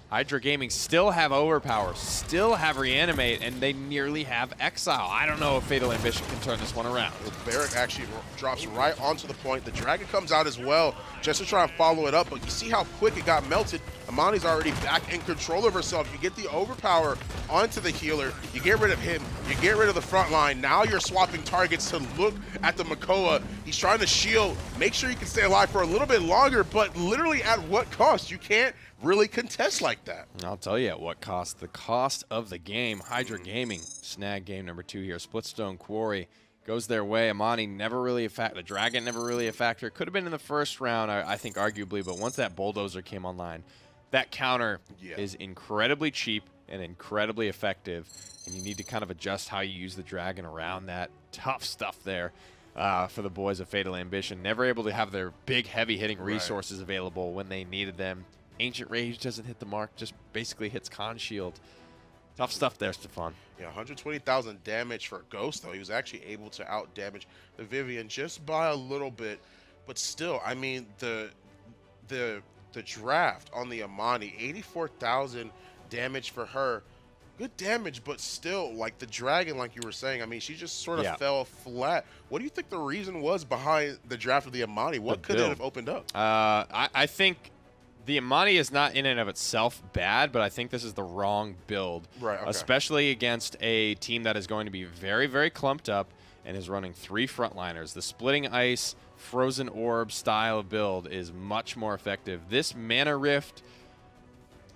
Hydra Gaming still have Overpower, still have Reanimate, and they nearly have Exile. I don't know if Fatal Ambition can turn this one around. The Barrack actually drops right onto the point. The Dragon comes out as well just to try and follow it up, but you see how quick it got melted. Amani's already back in control of herself. You get the Overpower onto the healer. You get rid of him. You get rid of the front line. Now you're swapping targets to look at the Makoa. He's trying to shield, make sure you can stay alive for a little bit longer, but literally at what cost? You can't really contest like that. I'll tell you at what cost. The cost of the game. Hydra Gaming snag game number 2 here. Splitstone Quarry goes their way. Amani never really a factor. The Dragon never really a factor. Could have been in the first round, I think, arguably, but once that Bulldozer came online, that counter is incredibly cheap and incredibly effective, and you need to kind of adjust how you use the Dragon around that. Tough stuff there for the boys of Fatal Ambition. Never able to have their big, heavy-hitting resources available when they needed them. Ancient Rage doesn't hit the mark, just basically hits Con Shield. Tough stuff there, Stefan. Yeah, 120,000 damage for Ghost, though. He was actually able to out-damage the Vivian just by a little bit. But still, I mean, the draft on the Amani, 84,000 damage for her. Good damage, but still, like the Dragon, like you were saying, I mean, she just sort of fell flat. What do you think the reason was behind the draft of the Amani? What could it have opened up? I think the Amani is not in and of itself bad, but I think this is the wrong build. Right, okay. Especially against a team that is going to be very, very clumped up and is running 3 frontliners. The Splitting Ice, Frozen Orb style of build is much more effective. This Mana Rift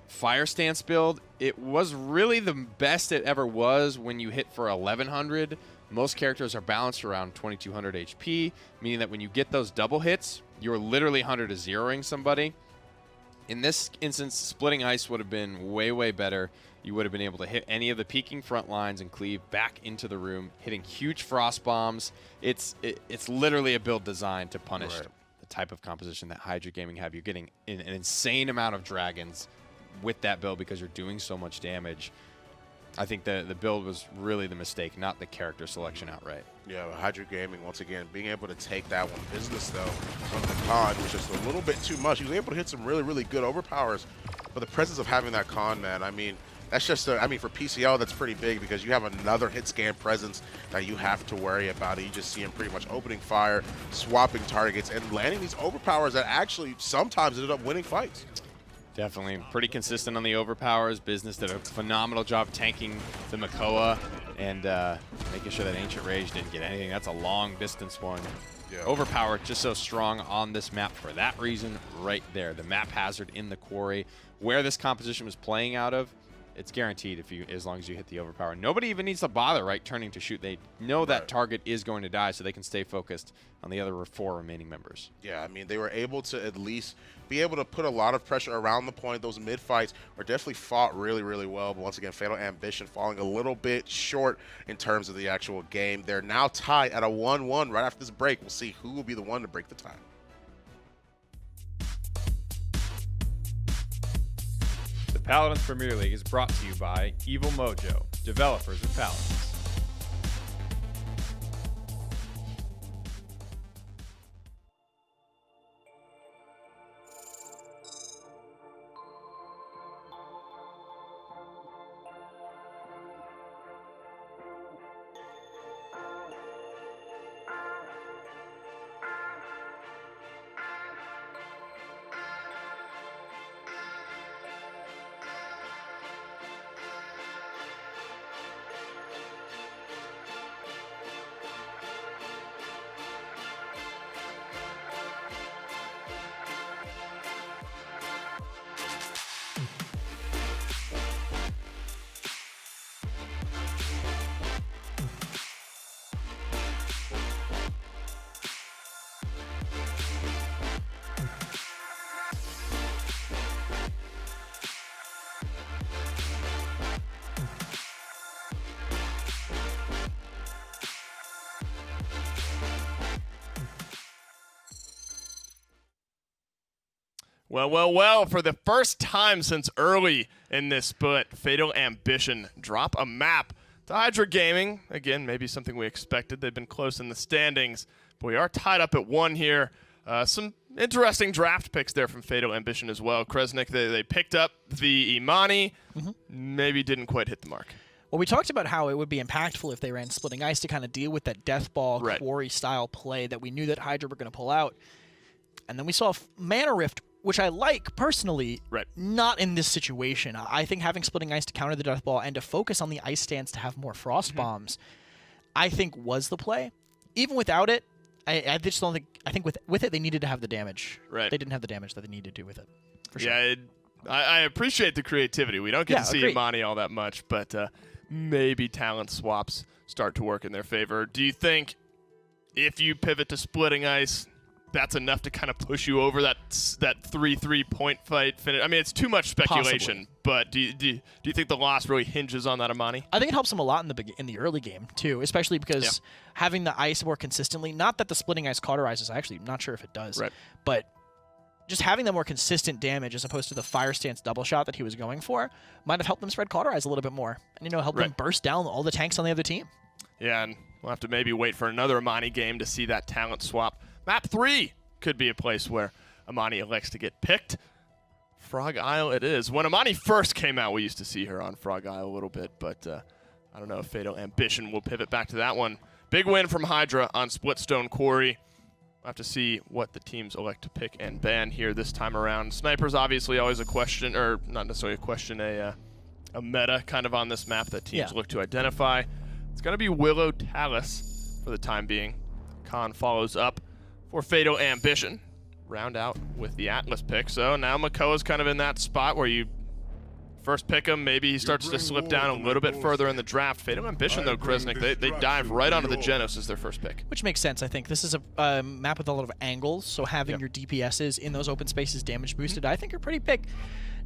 Fire Stance build, it was really the best it ever was when you hit for 1100. Most characters are balanced around 2200 HP, meaning that when you get those double hits, you're literally 100 to zeroing somebody. In this instance, Splitting Ice would have been way, way better. You would have been able to hit any of the peeking front lines and cleave back into the room, hitting huge frost bombs. It's literally a build designed to punish the type of composition that Hydra Gaming have. You're getting an insane amount of dragons with that build because you're doing so much damage. I think the build was really the mistake, not the character selection outright. Yeah, but Hydra Gaming, once again, being able to take that one business, though, from the con was just a little bit too much. He was able to hit some really, really good overpowers. But the presence of having that con, man, I mean, that's just, I mean, for PCL, that's pretty big because you have another hit scan presence that you have to worry about. You just see him pretty much opening fire, swapping targets, and landing these overpowers that actually sometimes ended up winning fights. Definitely pretty consistent on the overpowers. Business did a phenomenal job tanking the Makoa and making sure that Ancient Rage didn't get anything. That's a long distance one. Yeah. Overpower just so strong on this map for that reason right there. The map hazard in the quarry, where this composition was playing out of, it's guaranteed as long as you hit the overpower. Nobody even needs to bother turning to shoot. They know that target is going to die, so they can stay focused on the other 4 remaining members. Yeah, I mean, they were able to at least be able to put a lot of pressure around the point. Those mid fights were definitely fought really, really well. But once again, Fatal Ambition falling a little bit short in terms of the actual game. They're now tied at a 1-1 right after this break. We'll see who will be the one to break the tie. The Paladins Premier League is brought to you by Evil Mojo, developers of Paladins. Well, for the first time since early in this split, Fatal Ambition drop a map to Hydra Gaming. Again, maybe something we expected. They've been close in the standings, but we are tied up at 1 here. Some interesting draft picks there from Fatal Ambition as well. Kresnik, they picked up the Imani, maybe didn't quite hit the mark. Well, we talked about how it would be impactful if they ran Splitting Ice to kind of deal with that death ball quarry-style play that we knew that Hydra were going to pull out. And then we saw Mana Rift, which I like personally, not in this situation. I think having Splitting Ice to counter the death ball and to focus on the ice stance to have more frost bombs, I think was the play. Even without it, I just don't think. I think with it they needed to have the damage. They didn't have the damage that they needed to with it. For sure. Yeah, I appreciate the creativity. We don't get to see Imani all that much, but maybe talent swaps start to work in their favor. Do you think if you pivot to Splitting Ice, that's enough to kind of push you over that 3-3 point fight finish? I mean, it's too much speculation, but do you think the loss really hinges on that Imani? I think it helps them a lot in the early game too, especially because having the ice more consistently. Not that the Splitting Ice cauterizes. Actually, I'm not sure if it does. But just having the more consistent damage as opposed to the fire stance double shot that he was going for might have helped them spread cauterize a little bit more, and help them burst down all the tanks on the other team. Yeah, and we'll have to maybe wait for another Imani game to see that talent swap. Map 3 could be a place where Imani elects to get picked. Frog Isle it is. When Imani first came out, we used to see her on Frog Isle a little bit, but I don't know if Fatal Ambition will pivot back to that one. Big win from Hydra on Splitstone Quarry. We'll have to see what the teams elect to pick and ban here this time around. Sniper's obviously always a question, or not necessarily a question, a meta kind of on this map that teams look to identify. It's going to be Willow Talus for the time being. Khan follows up for Fatal Ambition. Round out with the Atlas pick. So now Makoa's kind of in that spot where you first pick him, maybe he starts to slip down a little bit further in the draft. Fatal Ambition, though, Kresnik, they dive right onto the Genos as their first pick. Which makes sense, I think. This is a map with a lot of angles, so having your DPSs in those open spaces damage boosted, I think are pretty big.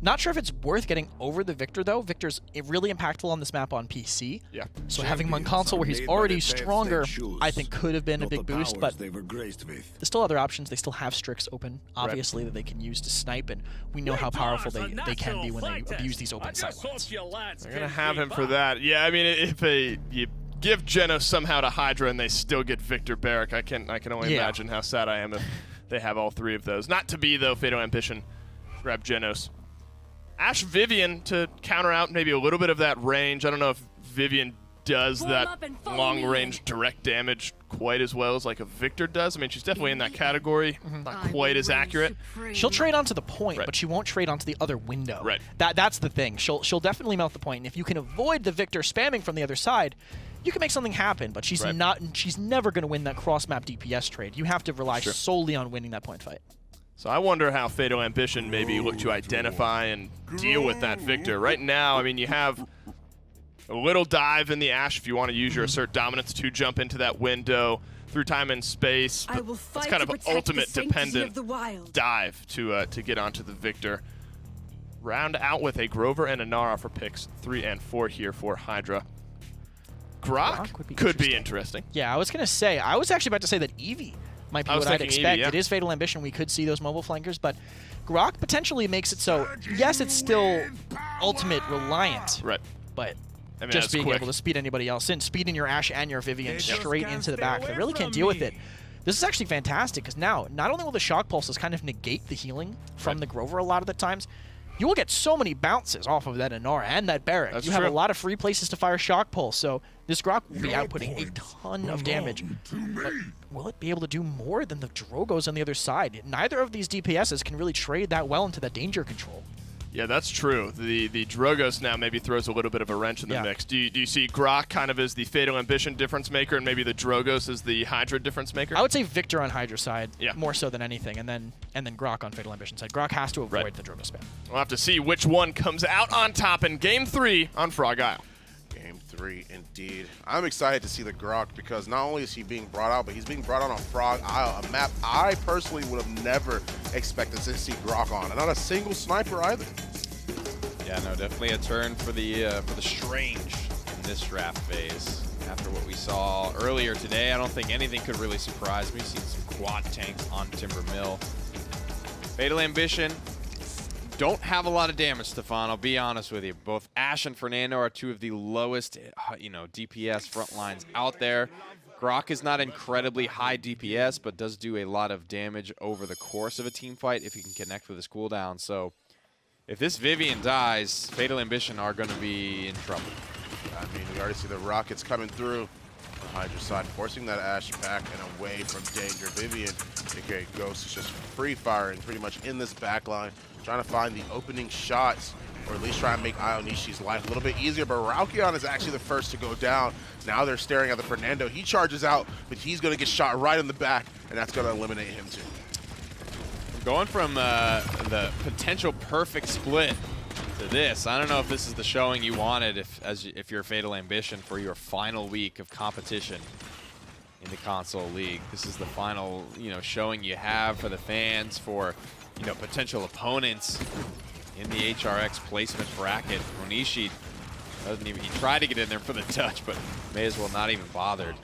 Not sure if it's worth getting over the Victor, though. Victor's really impactful on this map on PC. Yeah. So having him on console where he's already stronger, I think could have been a big boost, but there's still other options. They still have Strix open, obviously, that they can use to snipe, and we know how powerful they can be when they abuse these open side lanes. They're going to have him for that. Yeah, I mean, if you give Genos somehow to Hydra and they still get Victor Barrack, I can only imagine how sad I am if they have all three of those. Not to be, though, Fatal Ambition grab Genos. Ashe Vivian to counter out maybe a little bit of that range. I don't know if Vivian does that long-range direct damage quite as well as like a Victor does. I mean, she's definitely in that category, not quite as accurate. She'll trade onto the point, but she won't trade onto the other window. Right. That's the thing. She'll definitely melt the point, and if you can avoid the Victor spamming from the other side, you can make something happen, but she's never going to win that cross-map DPS trade. You have to rely solely on winning that point fight. So I wonder how Fatal Ambition maybe look to identify and deal with that Victor. Right now, I mean, you have a little dive in the Ashe if you want to use your Assert Dominance to jump into that window through time and space. But it's kind of an ultimate dependent dive to get onto the Victor. Round out with a Grover and a Nara for picks 3 and 4 here for Hydra. Grok could be interesting. Yeah, I was going to say, I was actually about to say that Eevee might be what I'd expect. Eevee, It is Fatal Ambition. We could see those mobile flankers, but Grok potentially makes it so, yes, it's still ultimate reliant. Right. But I mean, just being able to speed anybody else in, speeding your Ashe and your Vivian straight into the back. They really can't deal with it. This is actually fantastic, because now, not only will the Shock Pulses kind of negate the healing from the Grover a lot of the times, you will get so many bounces off of that Inara and that Barrack. You have a lot of free places to fire Shock Pulse, so this Grok will be outputting a ton of damage. But will it be able to do more than the Drogos on the other side? Neither of these DPSs can really trade that well into that danger control. Yeah, that's true. The Drogos now maybe throws a little bit of a wrench in the mix. Do you see Grok kind of as the Fatal Ambition difference maker and maybe the Drogos as the Hydra difference maker? I would say Victor on Hydra side more so than anything, and then Grok on Fatal Ambition side. Grok has to avoid the Drogo spam. We'll have to see which one comes out on top in Game 3 on Frog Isle. Game 3, indeed. I'm excited to see the Grok because not only is he being brought out, but he's being brought out on Frog Isle, a map I personally would have never expected to see Grok on, and not a single sniper either. Yeah, no, definitely a turn for the strange in this draft phase. After what we saw earlier today, I don't think anything could really surprise me. We've seen some quad tanks on Timber Mill. Fatal Ambition don't have a lot of damage, Stefan. I'll be honest with you. Both Ashe and Fernando are two of the lowest, DPS front lines out there. Grok is not incredibly high DPS, but does do a lot of damage over the course of a team fight if he can connect with his cooldown. So if this Vivian dies, Fatal Ambition are going to be in trouble. I mean, we already see the rockets coming through on Hydra's side, forcing that Ashe back and away from danger. Vivian, aka Ghost, is just free firing pretty much in this back line, trying to find the opening shots, or at least try and make Ionishi's life a little bit easier. But Raukion is actually the first to go down. Now they're staring at the Fernando. He charges out, but he's going to get shot right in the back, and that's going to eliminate him too. Going from the potential perfect split to this, I don't know if this is the showing you wanted if you're Fatal Ambition for your final week of competition in the console league. This is the final, showing you have for the fans, for, potential opponents in the HRX placement bracket. Onishi doesn't even, he tried to get in there for the touch, but may as well not even bothered.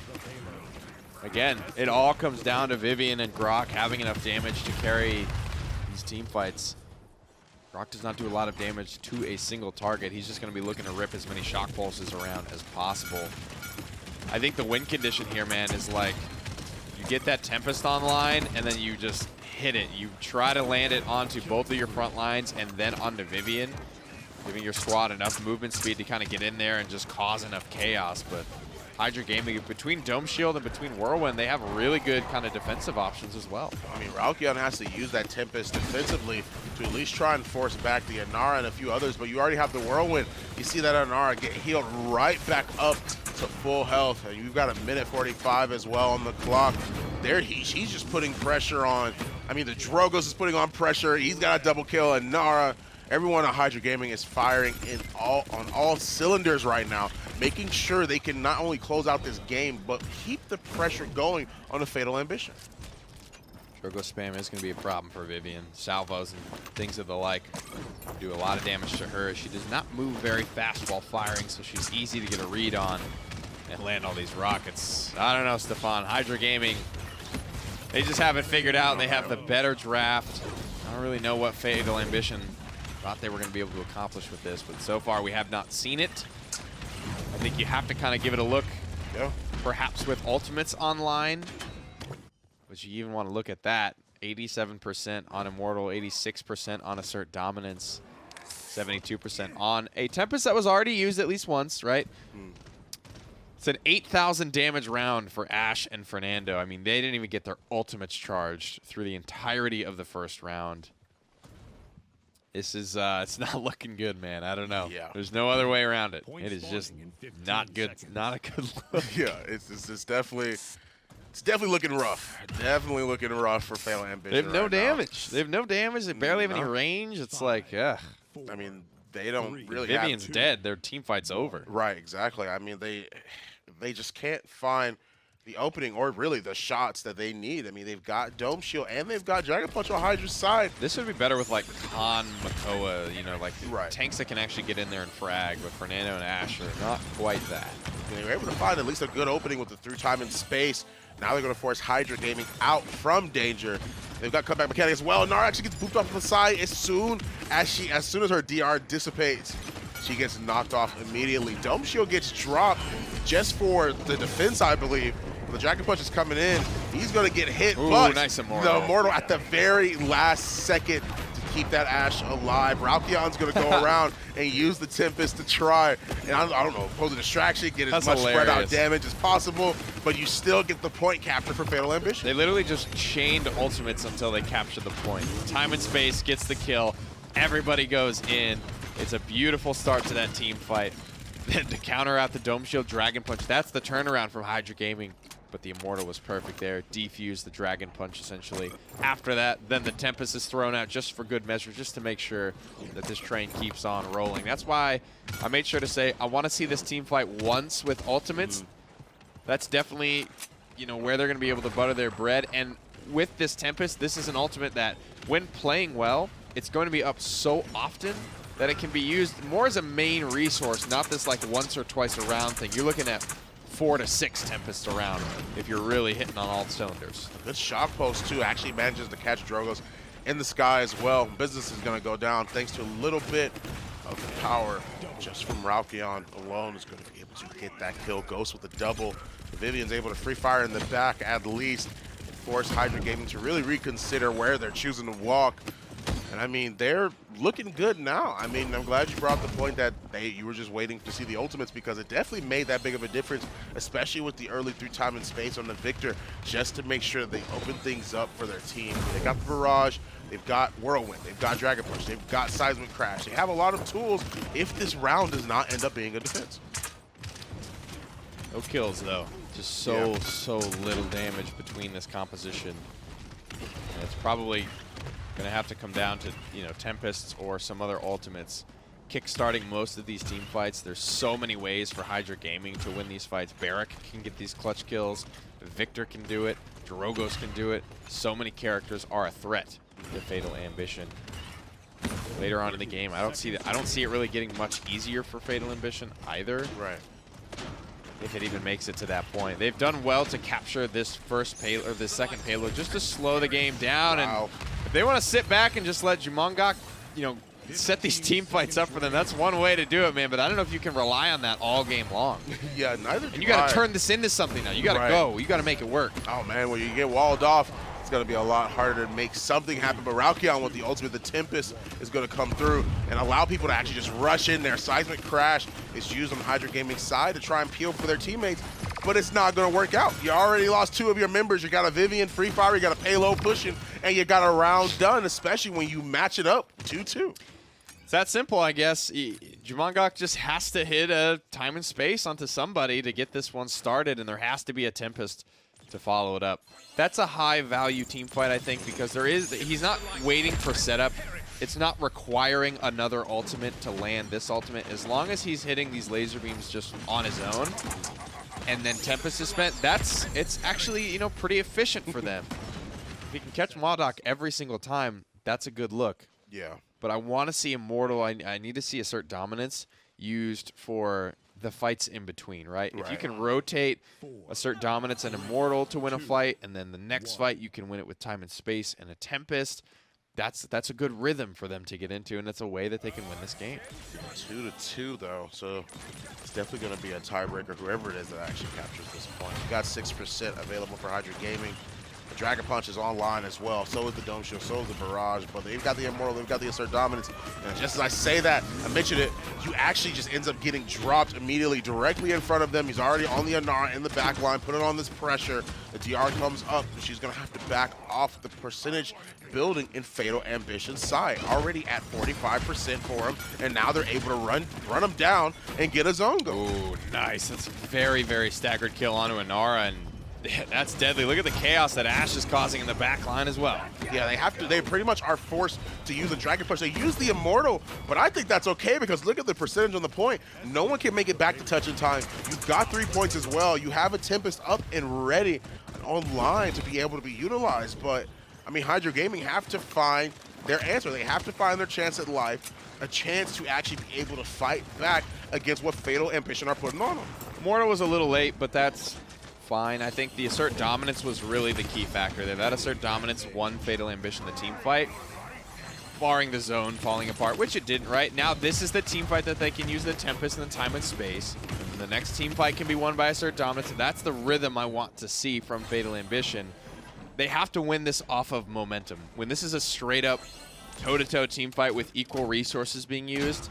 Again, it all comes down to Vivian and Grok having enough damage to carry these team fights. Grok does not do a lot of damage to a single target. He's just going to be looking to rip as many shock pulses around as possible. I think the win condition here, man, is like you get that Tempest online and then you just hit it. You try to land it onto both of your front lines and then onto Vivian, giving your squad enough movement speed to kind of get in there and just cause enough chaos. But Hydra Gaming, between Dome Shield and between Whirlwind, they have really good kind of defensive options as well. I mean, Raukion has to use that Tempest defensively to at least try and force back the Inara and a few others, but you already have the Whirlwind. You see that Inara get healed right back up to full health. And you've got a minute 45 as well on the clock. There, he's just putting pressure on. I mean, the Drogos is putting on pressure. He's got a double kill, and Inara. Everyone at Hydra Gaming is firing on all cylinders right now, making sure they can not only close out this game, but keep the pressure going on the Fatal Ambition. Drogo spam is going to be a problem for Vivian. Salvos and things of the like do a lot of damage to her. She does not move very fast while firing, so she's easy to get a read on and land all these rockets. I don't know, Stefan. Hydra Gaming, they just haven't figured out. They have the better draft. I don't really know what Fatal Ambition thought they were going to be able to accomplish with this, but so far we have not seen it. I think you have to kind of give it a look, perhaps with ultimates online, but you even want to look at that. 87% on Immortal, 86% on Assert Dominance, 72% on a Tempest that was already used at least once, right? It's an 8,000 damage round for Ashe and Fernando. I mean, they didn't even get their ultimates charged through the entirety of the first round. This is, it's not looking good, man. I don't know. Yeah. There's no other way around it. It is just not good. Not a good look. Yeah, it's definitely looking rough. Definitely looking rough for Fatal Ambition. They have no right now. damage. They have no damage. They barely have any range. It's like, yeah. I mean, they don't really Vivian's have dead. Their team fight's over. Right, exactly. I mean, they just can't find the opening or really the shots that they need. I mean, they've got Dome Shield and they've got Dragon Punch on Hydra's side. This would be better with like Khan, Makoa, you know, like Right. tanks that can actually get in there and frag, but Fernando and Ashe are not quite that. They were able to find at least a good opening with the through time and space. Now they're going to force Hydra Gaming out from danger. They've got comeback mechanics as well. Nara actually gets booped off to the side as soon as her DR dissipates. She gets knocked off immediately. Dome Shield gets dropped just for the defense, I believe. The Dragon Punch is coming in. He's going to get hit, Ooh, but nice Immortal. the Immortal at the very last second to keep that Ashe alive. Ralkion's going to go around and use the Tempest to try, and I don't know, pose a distraction, get as much spread out damage as possible, but you still get the point capture for Fatal Ambition. They literally just chained ultimates until they captured the point. Time and Space gets the kill. Everybody goes in. It's a beautiful start to that team fight. Then to counter out the Dome Shield Dragon Punch, that's the turnaround from Hydra Gaming. But the Immortal was perfect there. Defused the Dragon Punch, essentially. After that, then the Tempest is thrown out just for good measure, just to make sure that this train keeps on rolling. That's why I made sure to say I want to see this team fight once with ultimates. That's definitely, you know, where they're going to be able to butter their bread. And with this Tempest, this is an ultimate that, when playing well, it's going to be up so often that it can be used more as a main resource, not this like once or twice a round thing. You're looking at 4 to 6 Tempests around if you're really hitting on all cylinders. Good shock post, too. Actually manages to catch Drogos in the sky as well. Business is going to go down thanks to a little bit of power just from Ralkion alone is going to be able to get that kill. Ghost with a double. Vivian's able to free fire in the back at least. Force Hydra Gaming to really reconsider where they're choosing to walk. And I mean, they're looking good now. I mean, I'm glad you brought the point that you were just waiting to see the ultimates, because it definitely made that big of a difference, especially with the early through time and space on the Victor, just to make sure they open things up for their team. They got the Barrage, they've got Whirlwind, they've got Dragon Punch, they've got Seismic Crash. They have a lot of tools if this round does not end up being a defense. No kills, though. Just so little damage between this composition. And it's probably going to have to come down to, you know, Tempests or some other ultimates. Kickstarting most of these team fights. There's so many ways for Hydra Gaming to win these fights. Barrack can get these clutch kills. Victor can do it. Drogos can do it. So many characters are a threat to Fatal Ambition. Later on in the game, I don't see it really getting much easier for Fatal Ambition either. Right. If it even makes it to that point. They've done well to capture this first payload, or this second payload, just to slow the game down. Wow. And if they want to sit back and just let Jumongok, you know, set these team fights up for them, that's one way to do it, man. But I don't know if you can rely on that all game long. Yeah, neither And you got to turn this into something now. You got to go. You got to make it work. Oh, man, when you get walled off, it's going to be a lot harder to make something happen. But Ralkion with the ultimate, the Tempest, is going to come through and allow people to actually just rush in there. Seismic Crash is used on the Hydra Gaming side to try and peel for their teammates, but it's not going to work out. You already lost 2 of your members. You got a Vivian free fire, you got a payload pushing, and you got a round done, especially when you match it up 2-2. It's that simple, I guess. Jumongok just has to hit a time and space onto somebody to get this one started, and there has to be a Tempest to follow it up. That's a high-value team fight, I think, because he's not waiting for setup. It's not requiring another ultimate to land this ultimate. As long as he's hitting these laser beams just on his own, and then Tempest is spent, it's actually, you know, pretty efficient for them. If he can catch Modok every single time, that's a good look. Yeah. But I want to see Immortal. I need to see Assert Dominance used for the fights in between, right? If you can rotate Assert Dominance and Immortal to win a fight, and then the next fight you can win it with Time and Space and a Tempest, that's a good rhythm for them to get into, and it's a way that they can win this game. 2-2 though, so it's definitely going to be a tiebreaker, whoever it is that actually captures this point. You got 6% available for Hydra Gaming. The Dragon Punch is online as well. So is the Dome Shield, so is the Barrage, but they've got the Immortal, they've got the Assert Dominance. And just as I say that, I mentioned it, you actually just ends up getting dropped immediately directly in front of them. He's already on the Inara in the back line, putting on this pressure. The DR comes up, and she's going to have to back off. The percentage building in Fatal Ambition's side, already at 45% for him, and now they're able to run him down and get a zone going. Ooh, nice. That's a very, very staggered kill onto Inara, and that's deadly. Look at the chaos that Ashe is causing in the back line as well. Yeah, they have to. They pretty much are forced to use the Dragon Punch. They use the Immortal, but I think that's okay because look at the percentage on the point. No one can make it back to touch in time. You've got 3 points as well. You have a Tempest up and ready and online to be able to be utilized. But, I mean, Hydra Gaming have to find their answer. They have to find their chance at life, a chance to actually be able to fight back against what Fatal Ambition are putting on them. Mortal was a little late, but that's fine. I think the Assert Dominance was really the key factor there. That Assert Dominance won Fatal Ambition the team fight, barring the zone falling apart, which it didn't, right? Now this is the team fight that they can use the Tempest and the time and space. And the next team fight can be won by Assert Dominance, and that's the rhythm I want to see from Fatal Ambition. They have to win this off of momentum. When this is a straight-up toe-to-toe team fight with equal resources being used,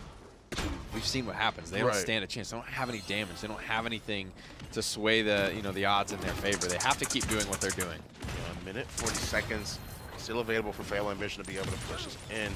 we've seen what happens. They don't stand a chance. They don't have any damage. They don't have anything to sway the the odds in their favor. They have to keep doing what they're doing. A minute, 40 seconds, still available for Fatal Ambition to be able to push this in.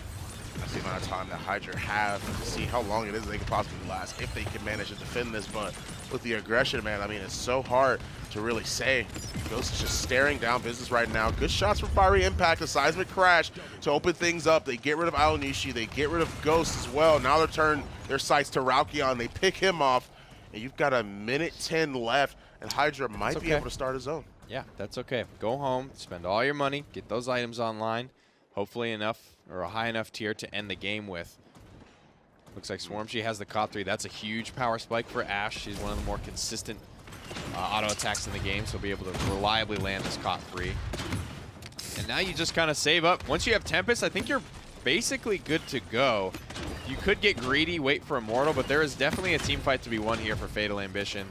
That's the amount of time that Hydra have to see how long it is they can possibly last if they can manage to defend this. But with the aggression, man, I mean, it's so hard to really say. Ghost is just staring down business right now. Good shots from Fiery Impact, a seismic crash to open things up. They get rid of Aonishi, they get rid of Ghost as well. Now they're turning their sights to Raukion. They pick him off, and you've got a minute 10 left, and Hydra might be able to start a zone. Yeah, that's okay. Go home, spend all your money, get those items online, hopefully enough or a high enough tier to end the game with. Looks like Swarm, she has the COT 3. That's a huge power spike for Ashe. She's one of the more consistent auto attacks in the game, so be able to reliably land this COT 3. And now you just kind of save up. Once you have Tempest, I think you're basically good to go. You could get greedy, wait for Immortal, but there is definitely a team fight to be won here for Fatal Ambition.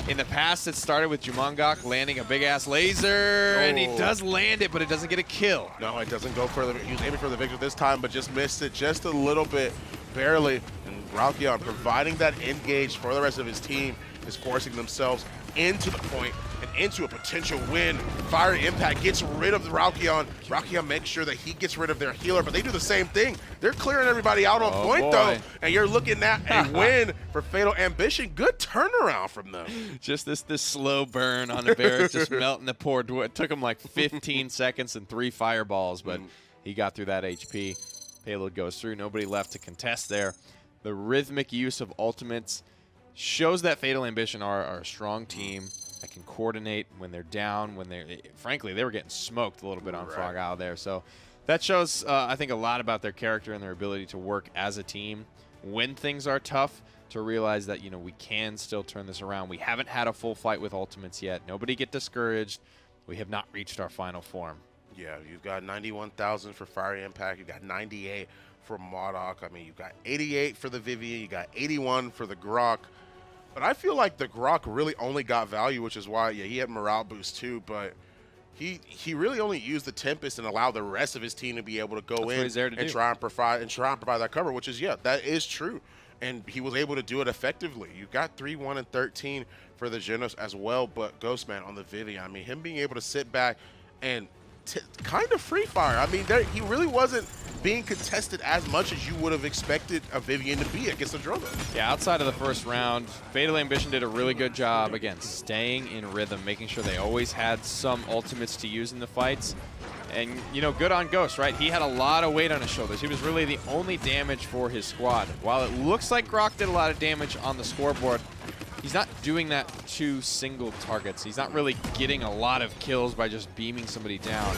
In the past, it started with Jumongok landing a big-ass laser, and he does land it, but it doesn't get a kill. No, it doesn't go further. He was aiming for the victor this time, but just missed it just a little bit, barely. And Raukion providing that engage for the rest of his team is forcing themselves into the point and into a potential win. Fiery Impact gets rid of the Raukion. Raukion makes sure that he gets rid of their healer, but they do the same thing. They're clearing everybody out on point, though, and you're looking at a win for Fatal Ambition. Good turnaround from them. Just this slow burn on the Barracks, just melting the poor dwarf. It took him like 15 seconds and 3 fireballs, but he got through that HP. Payload goes through. Nobody left to contest there. The rhythmic use of ultimates shows that Fatal Ambition are a strong team that can coordinate when they're down, when they're, frankly, they were getting smoked a little bit on Frog Isle there. So that shows, I think, a lot about their character and their ability to work as a team when things are tough, to realize that, we can still turn this around. We haven't had a full fight with ultimates yet. Nobody get discouraged. We have not reached our final form. Yeah, you've got 91,000 for Fiery Impact. You've got 98 for Modok. I mean, you've got 88 for the Vivian. You got 81 for the Grok. But I feel like the Grok really only got value, which is why, yeah, he had morale boost too, but he really only used the Tempest and allowed the rest of his team to be able to go in and try and provide that cover, which is, yeah, that is true. And he was able to do it effectively. You got 3-1 and 13 for the Genos as well, but Ghostman on the Vivian, I mean, him being able to sit back and kind of free fire. I mean, he really wasn't being contested as much as you would have expected a Vivian to be against a Drogo. Yeah, outside of the first round, Fatal Ambition did a really good job, again, staying in rhythm, making sure they always had some ultimates to use in the fights. And, good on Ghost, right? He had a lot of weight on his shoulders. He was really the only damage for his squad. While it looks like Grok did a lot of damage on the scoreboard, he's not doing that to single targets. He's not really getting a lot of kills by just beaming somebody down.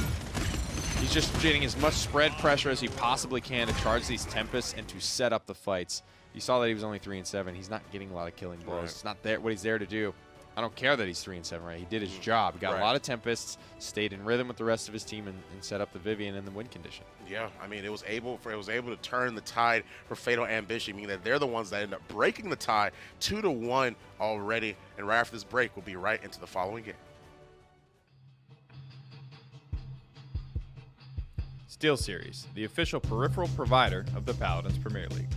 He's just getting as much spread pressure as he possibly can to charge these Tempests and to set up the fights. You saw that he was only 3 and 7. He's not getting a lot of killing blows. It's not there what he's there to do. I don't care that he's 3-7, right? He did his job. He got a lot of Tempests, stayed in rhythm with the rest of his team, and set up the Vivian in the win condition. Yeah, I mean, it was able to turn the tide for Fatal Ambition, meaning that they're the ones that end up breaking the tie 2-1 already. And right after this break, we'll be right into the following game. SteelSeries, the official peripheral provider of the Paladins Premier League.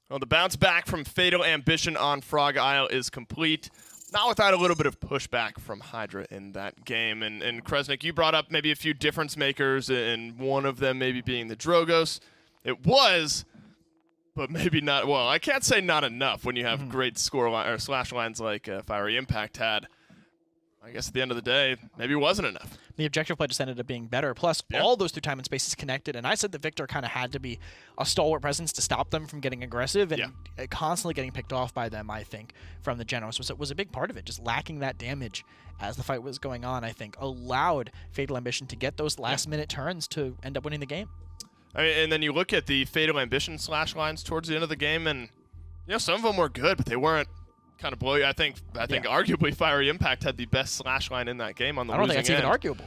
Well, the bounce back from Fatal Ambition on Frog Isle is complete. Not without a little bit of pushback from Hydra in that game. And Kresnik, you brought up maybe a few difference makers, and one of them maybe being the Drogos. It was, but maybe not. Well, I can't say not enough when you have great score or slash lines like Fiery Impact had. I guess at the end of the day, maybe it wasn't enough. The objective play just ended up being better. Plus, all those through time and space is connected. And I said that Victor kind of had to be a stalwart presence to stop them from getting aggressive and constantly getting picked off by them, I think, from the Genos. Was a big part of it. Just lacking that damage as the fight was going on, I think, allowed Fatal Ambition to get those last-minute turns to end up winning the game. I mean, and then you look at the Fatal Ambition slash lines towards the end of the game, and some of them were good, but they weren't kind of blow you. I think arguably Fiery Impact had the best slash line in that game on the losing end. I don't think that's even arguable.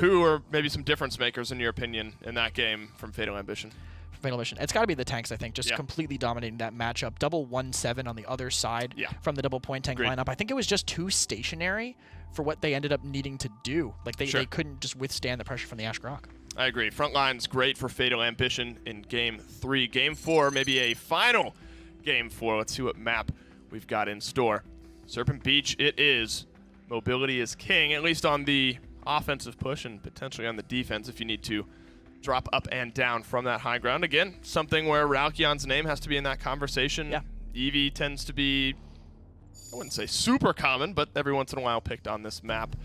Who are maybe some difference makers in your opinion in that game from Fatal Ambition? Fatal Ambition. It's got to be the tanks, I think, just completely dominating that matchup. Double 1-7 on the other side from the double point tank lineup. I think it was just too stationary for what they ended up needing to do. Like they couldn't just withstand the pressure from the Ash Grok. I agree. Front line's great for Fatal Ambition in Game 3. Game 4, maybe a final Game 4. Let's see what map we've got in store. Serpent Beach it is. Mobility is king, at least on the offensive push and potentially on the defense if you need to drop up and down from that high ground. Again, something where Ralkion's name has to be in that conversation. Eevee tends to be, I wouldn't say super common, but every once in a while picked on this map.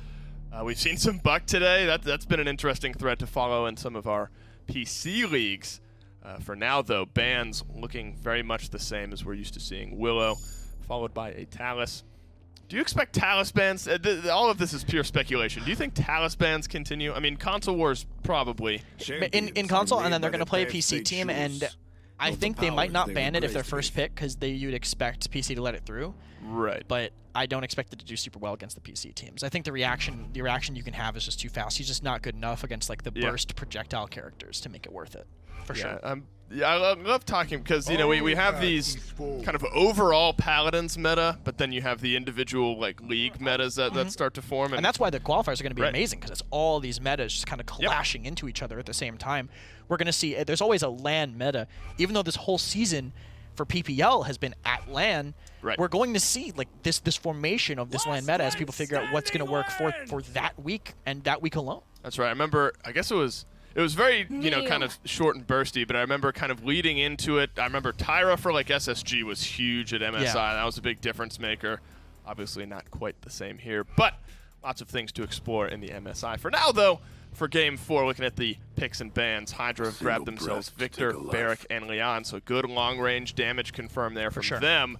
We've seen some Buck today. That's been an interesting thread to follow in some of our PC leagues. For now, though, bans looking very much the same as we're used to seeing. Willow, followed by a Talus. Do you expect Talus bans? All of this is pure speculation. Do you think Talus bans continue? I mean, console wars probably. In console, and then they're going to play a PC team, and I think they might not ban it if they're first pick because you'd expect PC to let it through. Right. But I don't expect it to do super well against the PC teams. I think the reaction you can have is just too fast. He's just not good enough against like the burst projectile characters to make it worth it. For sure. I love talking because we have these kind of overall Paladins meta, but then you have the individual like league metas that start to form, and that's why the qualifiers are going to be amazing because it's all these metas just kind of clashing into each other at the same time. We're going to see there's always a LAN meta, even though this whole season for PPL has been at LAN. We're going to see like this formation of this LAN meta as people figure out what's going to work for that week and that week alone. That's right. I remember. I guess it was very, kind of short and bursty, but I remember kind of leading into it. I remember Tyra for like SSG was huge at MSI. That was a big difference maker. Obviously not quite the same here, but lots of things to explore in the MSI. For now, though, for Game 4, looking at the picks and bans, Hydra have grabbed themselves Victor, Barrick, and Leon, so good long-range damage confirmed there from them.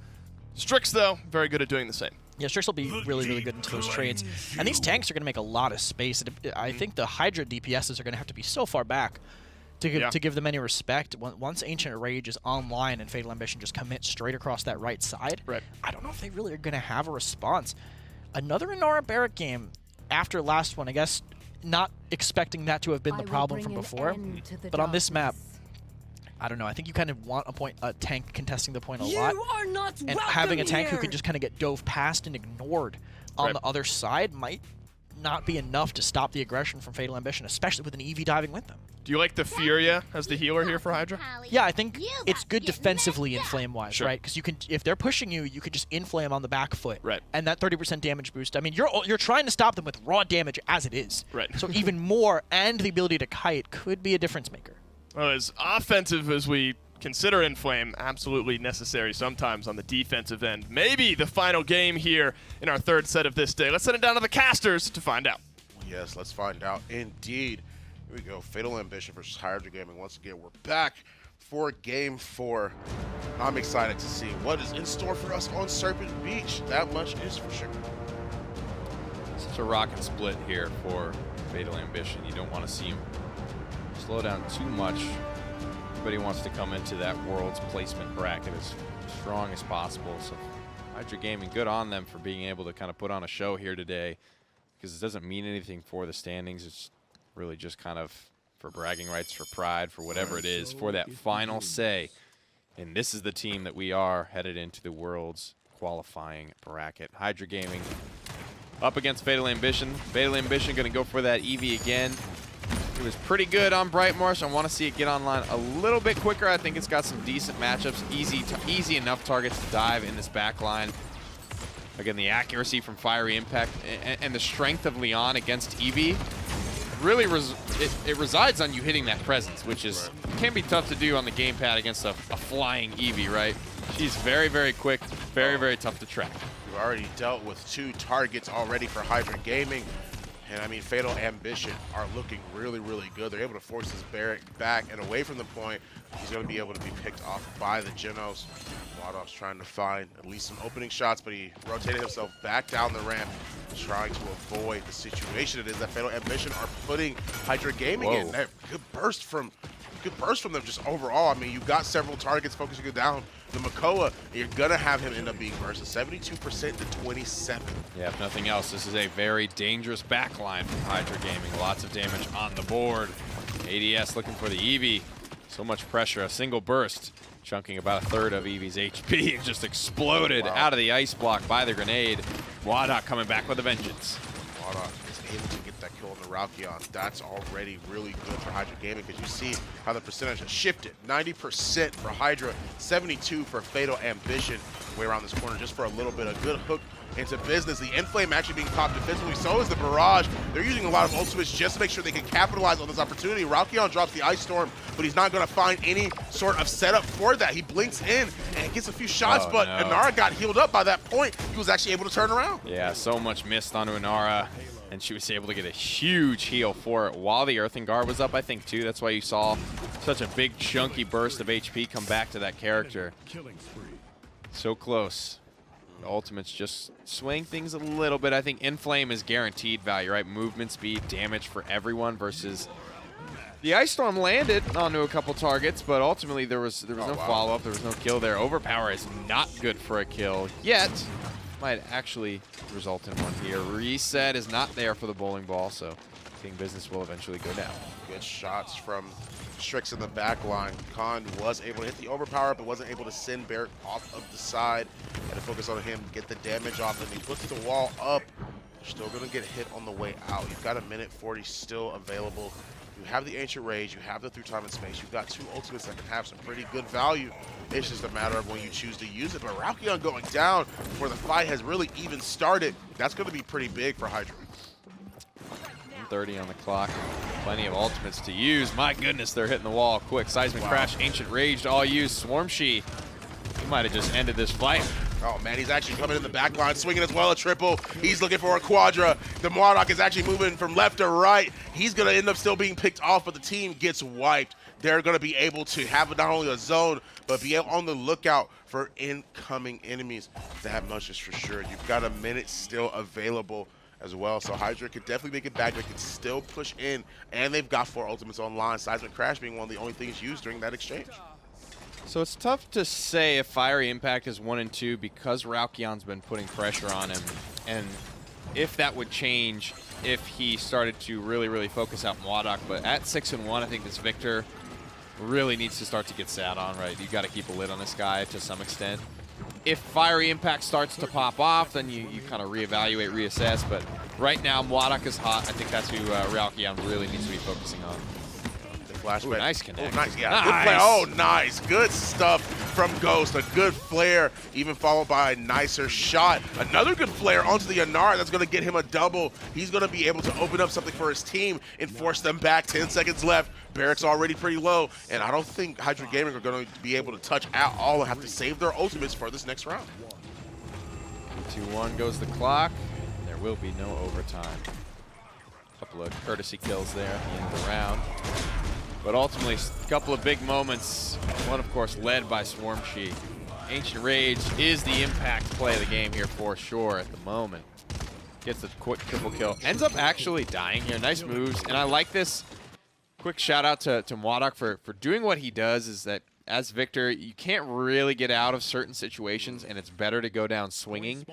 Strix, though, very good at doing the same. Yeah, Strix will be really, really good into those trades. And these tanks are going to make a lot of space. I think the Hydra DPSs are going to have to be so far back to give them any respect. Once Ancient Rage is online and Fatal Ambition just commits straight across that right side, I don't know if they really are going to have a response. Another Inara Barrack game after last one, I guess not expecting that to have been the problem from before. But on this map, I don't know. I think you kind of want a tank contesting the point a lot. And having a tank who can just kind of get dove past and ignored on the other side might not be enough to stop the aggression from Fatal Ambition, especially with an EV diving with them. Do you like the Furia as the healer here for Hydra? Yeah, I think it's good defensively in flame-wise, Sure. right? Because you can, if they're pushing you, you could just inflame on the back foot, Right. and that 30% damage boost. I mean, you're trying to stop them with raw damage as it is, Right. So even more, and the ability to kite could be a difference maker. Well, as offensive as we consider Inflame, absolutely necessary sometimes on the defensive end. Maybe the final game here in our third set of this day. Let's send it down to the casters to find out. Yes, let's find out. Indeed. Here we go. Fatal Ambition versus Hydra Gaming. Once again, we're back for Game 4. I'm excited to see what is in store for us on Serpent Beach. That much is for sure. Such a rocket split here for Fatal Ambition. You don't want to see him slow down too much. Everybody wants to come into that world's placement bracket as strong as possible. So Hydra Gaming, good on them for being able to kind of put on a show here today, because it doesn't mean anything for the standings. It's really just kind of for bragging rights, for pride, for whatever it is, for that final say. And this is the team that we are headed into the world's qualifying bracket. Hydra Gaming up against Fatal Ambition. Fatal Ambition going to go for that EV again. It was pretty good on Brightmarsh. I want to see it get online a little bit quicker. I think it's got some decent matchups, easy enough targets to dive in this back line. Again, the accuracy from Fiery Impact and the strength of Leon against Eevee really it resides on you hitting that presence, which is can be tough to do on the gamepad against a flying Eevee, right? She's very, very quick, very, very tough to track. We've already dealt with 2 targets already for Hydra Gaming. And I mean, Fatal Ambition are looking really, really good. They're able to force this Barrack back and away from the point. He's going to be able to be picked off by the Genos. Wadov's trying to find at least some opening shots, but he rotated himself back down the ramp, trying to avoid the situation it is that Fatal Ambition are putting Hydra Gaming in. That good burst from them just overall. I mean, you've got several targets focusing you down. The Makoa, and you're going to have him end up being bursted 72% to 27. Yeah, if nothing else, this is a very dangerous backline from Hydra Gaming. Lots of damage on the board. ADS looking for the Eevee. So much pressure, a single burst, chunking about a third of Eevee's HP, and just exploded out of the ice block by the grenade. Wadok coming back with a vengeance. Wadok is able to get that kill on the Ralkion. That's already really good for Hydra Gaming, because you see how the percentage has shifted. 90% for Hydra, 72 for Fatal Ambition. Way around this corner just for a little bit. A good hook into business. The Inflame actually being popped defensively. So is the Barrage. They're using a lot of ultimates just to make sure they can capitalize on this opportunity. Ralkion drops the Ice Storm, but he's not going to find any sort of setup for that. He blinks in and gets a few shots, but Inara got healed up by that point. He was actually able to turn around. Yeah, so much missed onto Inara, and she was able to get a huge heal for it while the Earthing Guard was up, I think, too. That's why you saw such a big, chunky burst of HP come back to that character. So close. The ultimates just swing things a little bit. I think Inflame is guaranteed value, right? Movement speed, damage for everyone versus the Ice Storm landed onto a couple targets, but ultimately there was no follow-up. There was no kill there. Overpower is not good for a kill yet. Might actually result in one here. Reset is not there for the bowling ball, so King Business will eventually go down. Good shots from Strix in the back line. Khan was able to hit the overpower, but wasn't able to send Barrett off of the side. Had to focus on him, get the damage off him. He puts the wall up. You're still going to get hit on the way out. You've got a minute 40 still available. You have the Ancient Rage, you have the Through Time and Space, you've got 2 ultimates that can have some pretty good value. It's just a matter of when you choose to use it. But Ralkion going down before the fight has really even started, that's going to be pretty big for Hydra. 30 on the clock. Plenty of ultimates to use. My goodness, they're hitting the wall quick. Seismic Crash, Ancient Rage, all used. Swarm She, he might have just ended this fight. Oh man, he's actually coming in the back line, swinging as well a triple. He's looking for a quadra. The Marduk is actually moving from left to right. He's going to end up still being picked off, but the team gets wiped. They're going to be able to have not only a zone, but be on the lookout for incoming enemies. That much is for sure. You've got a minute still available as well, so Hydra could definitely make it back. They can still push in, and they've got 4 ultimates online. Seismic Crash being one of the only things used during that exchange. So it's tough to say if Fiery Impact is 1 and 2 because Ralkion's been putting pressure on him, and if that would change if he started to really focus out Mwadok, but at 6-1, I think this Victor really needs to start to get sat on, right? You got to keep a lid on this guy to some extent. If Fiery Impact starts to pop off, then you kind of reevaluate, reassess, but right now Mwadok is hot. I think that's who Realkion really needs to be focusing on. Flashback. Ooh, nice connect. Oh, nice. Yeah, nice. Good play. Oh, nice. Good stuff from Ghost. A good flare, even followed by a nicer shot. Another good flare onto the Anar. That's going to get him a double. He's going to be able to open up something for his team and force them back. 10 seconds left. Barrack's already pretty low, and I don't think Hydra Gaming are going to be able to touch at all and have to save their ultimates for this next round. 2-1 goes the clock. There will be no overtime. A couple of courtesy kills there at the end of the round. But ultimately, a couple of big moments. One, of course, led by Swarmsheet. Ancient Rage is the impact play of the game here for sure at the moment. Gets the quick triple kill. Ends up actually dying here. Nice moves. And I like this. Quick shout out to Mwadok for doing what he does, is that as Victor, you can't really get out of certain situations, and it's better to go down swinging.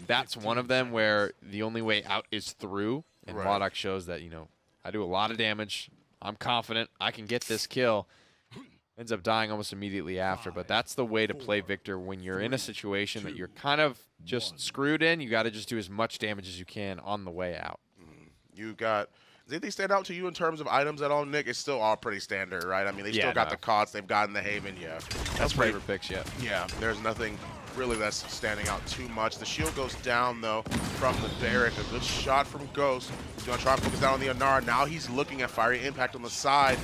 That's one of them where the only way out is through. And Mwadok shows that, you know, I do a lot of damage. I'm confident I can get this kill. Ends up dying almost immediately after, but that's the way to play Victor when you're in a situation that you're kind of just screwed in. You got to just do as much damage as you can on the way out. You got... Does anything stand out to you in terms of items at all, Nick? It's still all pretty standard, right? I mean, they still got the Cots, they've gotten the Haven, That's favorite picks yet. Yeah, there's nothing really that's standing out too much. The shield goes down, though, from the Barrack. A good shot from Ghost. He's going to try and focus down on the Anar. Now he's looking at Fiery Impact on the side.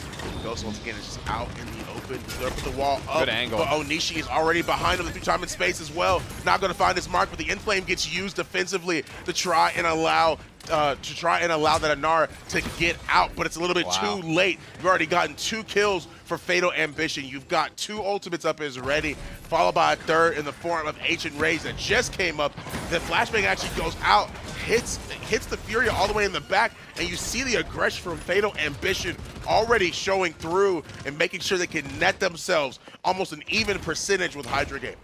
Ghost, once again, is just out in the open. He's going to put the wall up. Good angle. But Onishi is already behind him through time and space as well. Not going to find his mark, but the Inflame gets used defensively to try and allow that Anar to get out, but it's a little bit too late. You've already gotten 2 kills for Fatal Ambition. You've got 2 ultimates up as ready, followed by a third in the form of Ancient Rage that just came up. The flashbang actually goes out, hits the Furia all the way in the back, and you see the aggression from Fatal Ambition already showing through and making sure they can net themselves almost an even percentage with Hydra Game.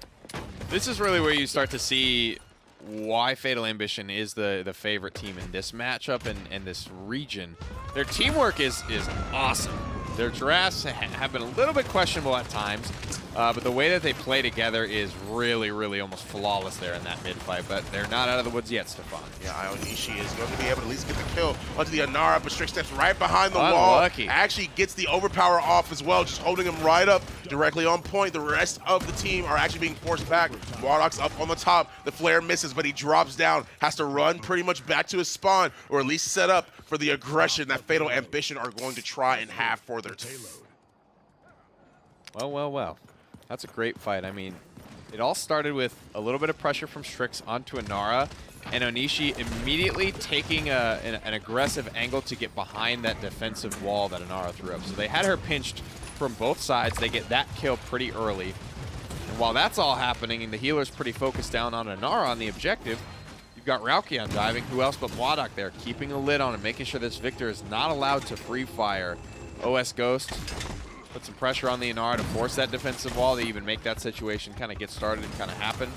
This is really where you start to see why Fatal Ambition is the favorite team in this matchup and this region. Their teamwork is awesome. Their drafts have been a little bit questionable at times, but the way that they play together is really almost flawless there in that mid fight, but they're not out of the woods yet, Stefan. Yeah, Onishi is going to be able to at least get the kill onto the Anara, but Strick steps right behind the wall. Actually gets the overpower off as well, just holding him right up, directly on point. The rest of the team are actually being forced back. Mwadok's up on the top. The flare misses, but he drops down, has to run pretty much back to his spawn, or at least set up for the aggression that Fatal Ambition are going to try and have for their team. Well. That's a great fight. I mean, it all started with a little bit of pressure from Strix onto Anara, and Onishi immediately taking an aggressive angle to get behind that defensive wall that Anara threw up. So they had her pinched from both sides. They get that kill pretty early. And while that's all happening and the healer's pretty focused down on Anara on the objective, you've got Realkion diving. Who else but Mwadok there, keeping a lid on him, making sure this Victor is not allowed to free fire. OS Ghost put some pressure on the Anar to force that defensive wall to even make that situation kind of get started and kind of happen.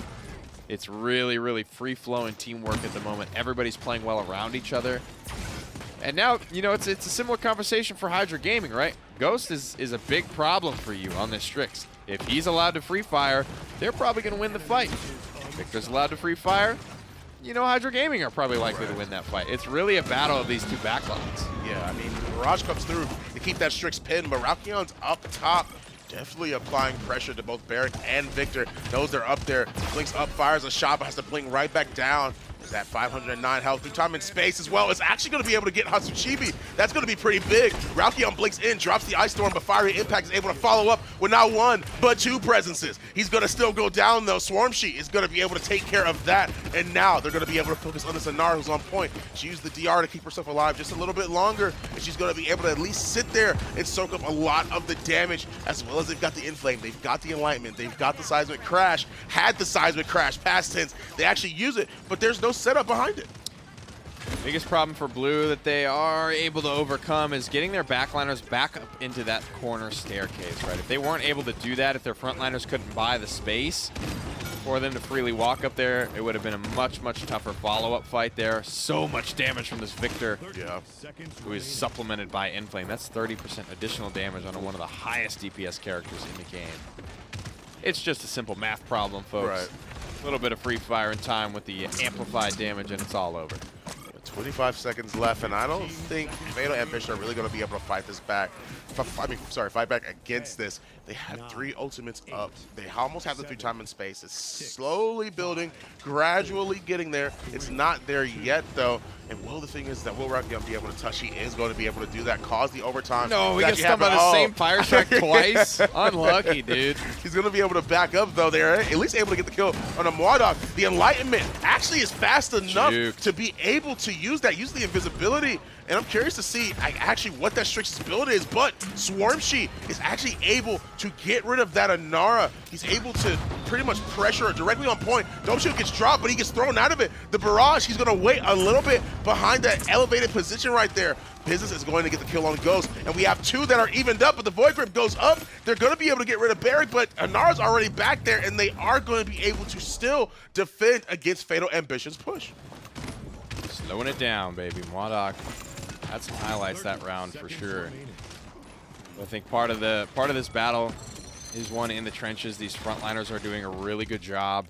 It's really free-flowing teamwork at the moment. Everybody's playing well around each other. And now, you know, it's a similar conversation for Hydra Gaming, right? Ghost is a big problem for you on this Strix. If he's allowed to free fire, they're probably going to win the fight. If Victor's allowed to free fire, you know, Hydra Gaming are probably likely to win that fight. It's really a battle of these 2 backlines. Yeah, I mean, Mirage comes through to keep that Strix pin, but Raukion's up top, definitely applying pressure to both Barrack and Victor. Knows they're up there, blinks up, fires a shot, but has to blink right back down. Is that 509 health through time and space as well. Is actually going to be able to get Hatsuchibi. That's going to be pretty big. Realkion blinks in, drops the Ice Storm, but Fiery Impact is able to follow up with not 1, but 2 presences. He's going to still go down, though. Swarmsheet is going to be able to take care of that. And now they're going to be able to focus on this Anar who's on point. She used the DR to keep herself alive just a little bit longer, and she's going to be able to at least sit there and soak up a lot of the damage, as well as they've got the Inflame, they've got the Enlightenment, they've got the Seismic Crash, had the Seismic Crash, past tense. They actually use it, but there's no setup behind it. Biggest problem for Blue that they are able to overcome is getting their backliners back up into that corner staircase, right? If they weren't able to do that, if their frontliners couldn't buy the space, for them to freely walk up there. It would have been a much, much tougher follow-up fight there. So much damage from this Victor, who is supplemented by Inflame. That's 30% additional damage on one of the highest DPS characters in the game. It's just a simple math problem, folks. Right. A little bit of free fire in time with the amplified damage, and it's all over. 25 seconds left, and I don't think Fatal Ambition are really going to be able to fight this back. Fight back against this. They have 3 ultimates up. They almost have the 3 time and space. It's slowly building, gradually getting there. It's not there yet, though. And the thing is that will Rockion be able to touch? He is going to be able to do that, cause the overtime. No, we got stunned by the same fire strike twice. Unlucky, dude. He's going to be able to back up, though. They're at least able to get the kill on a Mwadok. The Enlightenment actually is fast enough to be able to use that, use the invisibility. And I'm curious to see actually what that Strix's build is, but Swarmsheet is actually able to get rid of that Inara. He's able to pretty much pressure her directly on point. Dome Shield gets dropped, but he gets thrown out of it. The Barrage, he's going to wait a little bit behind that elevated position right there. Business is going to get the kill on Ghost, and we have 2 that are evened up, but the Void Grip goes up. They're going to be able to get rid of Barry, but Inara's already back there, and they are going to be able to still defend against Fatal Ambition's push. Slowing it down, baby. Mwadok had some highlights that round for sure. I think part of this battle is one in the trenches. These frontliners are doing a really good job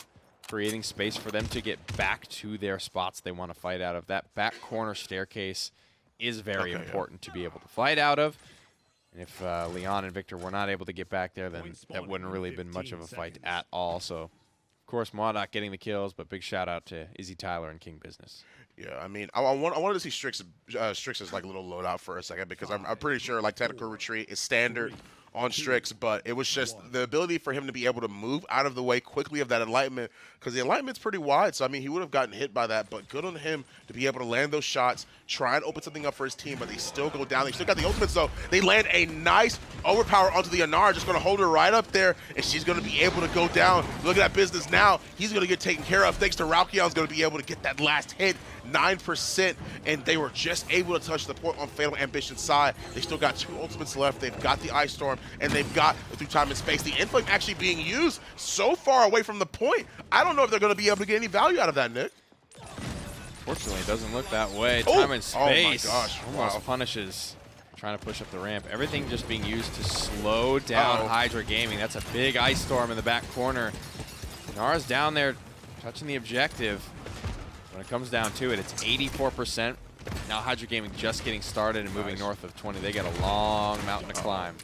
creating space for them to get back to their spots they want to fight out of. That back corner staircase is very important to be able to fight out of. And if Leon and Victor were not able to get back there, then that wouldn't really have been much of a fight at all. So, of course, Mwadok getting the kills, but big shout out to Izzy Tyler and King Business. Yeah, I mean, I wanted to see Strix's like little loadout for a second, because I'm pretty sure like technical retreat is standard on Strix, but it was just the ability for him to be able to move out of the way quickly of that Enlightenment, because the Enlightenment's pretty wide, so I mean, he would have gotten hit by that, but good on him to be able to land those shots, try and open something up for his team, but they still go down. They still got the ultimates, though. They land a nice overpower onto the Inara, just going to hold her right up there, and she's going to be able to go down. Look at that Business now. He's going to get taken care of, thanks to Raukion's going to be able to get that last hit. 9%, and they were just able to touch the point on Fatal Ambition's side. They still got 2 ultimates left. They've got the Ice Storm, and they've got the 3 time and space. The Inflame actually being used so far away from the point. I don't know if they're going to be able to get any value out of that, Nick. Fortunately, it doesn't look that way. Time and space. Oh my gosh. Almost punishes trying to push up the ramp. Everything just being used to slow down Hydra Gaming. That's a big Ice Storm in the back corner. Nara's down there touching the objective. When it comes down to it, it's 84%. Now Hydra Gaming just getting started and moving north of 20. They got a long mountain to climb.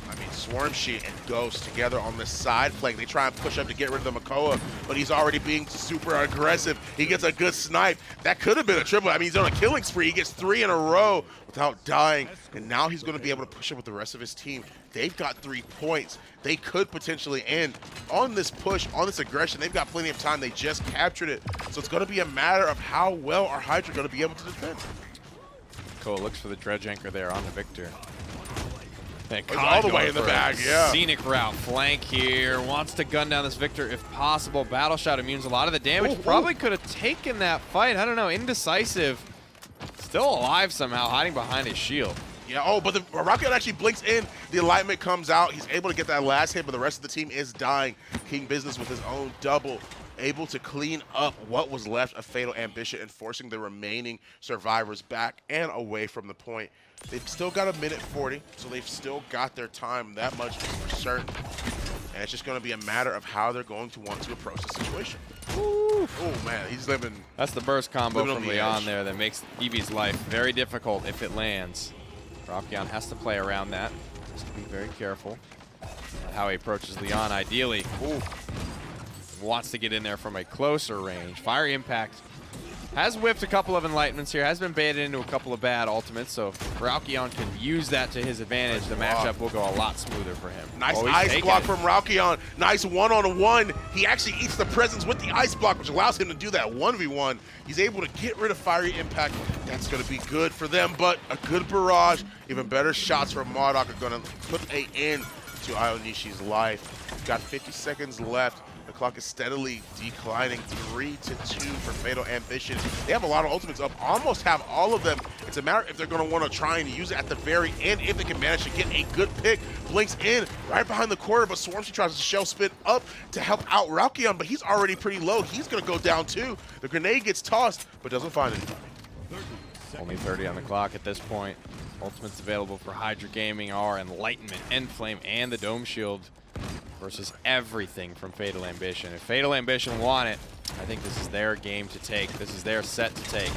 I mean, Swarmsheet and Ghost together on the side flank. They try and push up to get rid of the Makoa, but he's already being super aggressive. He gets a good snipe. That could have been a triple. I mean, he's on a killing spree. He gets 3 in a row without dying, and now he's going to be able to push up with the rest of his team. They've got 3 points. They could potentially end on this push, on this aggression. They've got plenty of time. They just captured it. So it's going to be a matter of how well are Hydra going to be able to defend. Cole looks for the dredge anchor there on the Victor. All the way in the back, yeah. Scenic route flank here. Wants to gun down this Victor if possible. Battle Shot immunes a lot of the damage. Probably could have taken that fight. I don't know. Indecisive. Still alive somehow, hiding behind his shield. Yeah, but the Rocket actually blinks in. The Enlightenment comes out. He's able to get that last hit, but the rest of the team is dying. King Business with his own double, able to clean up what was left of Fatal Ambition and forcing the remaining survivors back and away from the point. They've still got 1:40, so they've still got their time. That much is for certain. And it's just going to be a matter of how they're going to want to approach the situation. Oh, man, he's living. That's the burst combo from Leon there that makes Eevee's life very difficult if it lands. Raukyon has to play around that. Has to be very careful on how he approaches Leon ideally. Wants to get in there from a closer range. Fire Impact has whipped a couple of Enlightenments here, has been baited into a couple of bad ultimates, so if Raukyon can use that to his advantage, the matchup will go a lot smoother for him. Nice ice block from Raukyon. Nice one-on-one. He actually eats the presence with the ice block, which allows him to do that 1v1. He's able to get rid of Fiery Impact. That's going to be good for them, but a good barrage. Even better shots from Mwadok are going to put an end to Ionishi's life. We've got 50 seconds left. The clock is steadily declining, 3-2 for Fatal Ambition. They have a lot of ultimates up, almost have all of them. It's a matter if they're going to want to try and use it at the very end, if they can manage to get a good pick. Blinks in right behind the corner, but Swarmzy tries to shell spin up to help out Ralkion, but he's already pretty low. He's going to go down too. The grenade gets tossed, but doesn't find it. Only 30 on the clock at this point. Ultimates available for Hydra Gaming are Enlightenment, Enflame, and the Dome Shield versus everything from Fatal Ambition. If Fatal Ambition want it, I think this is their game to take. This is their set to take.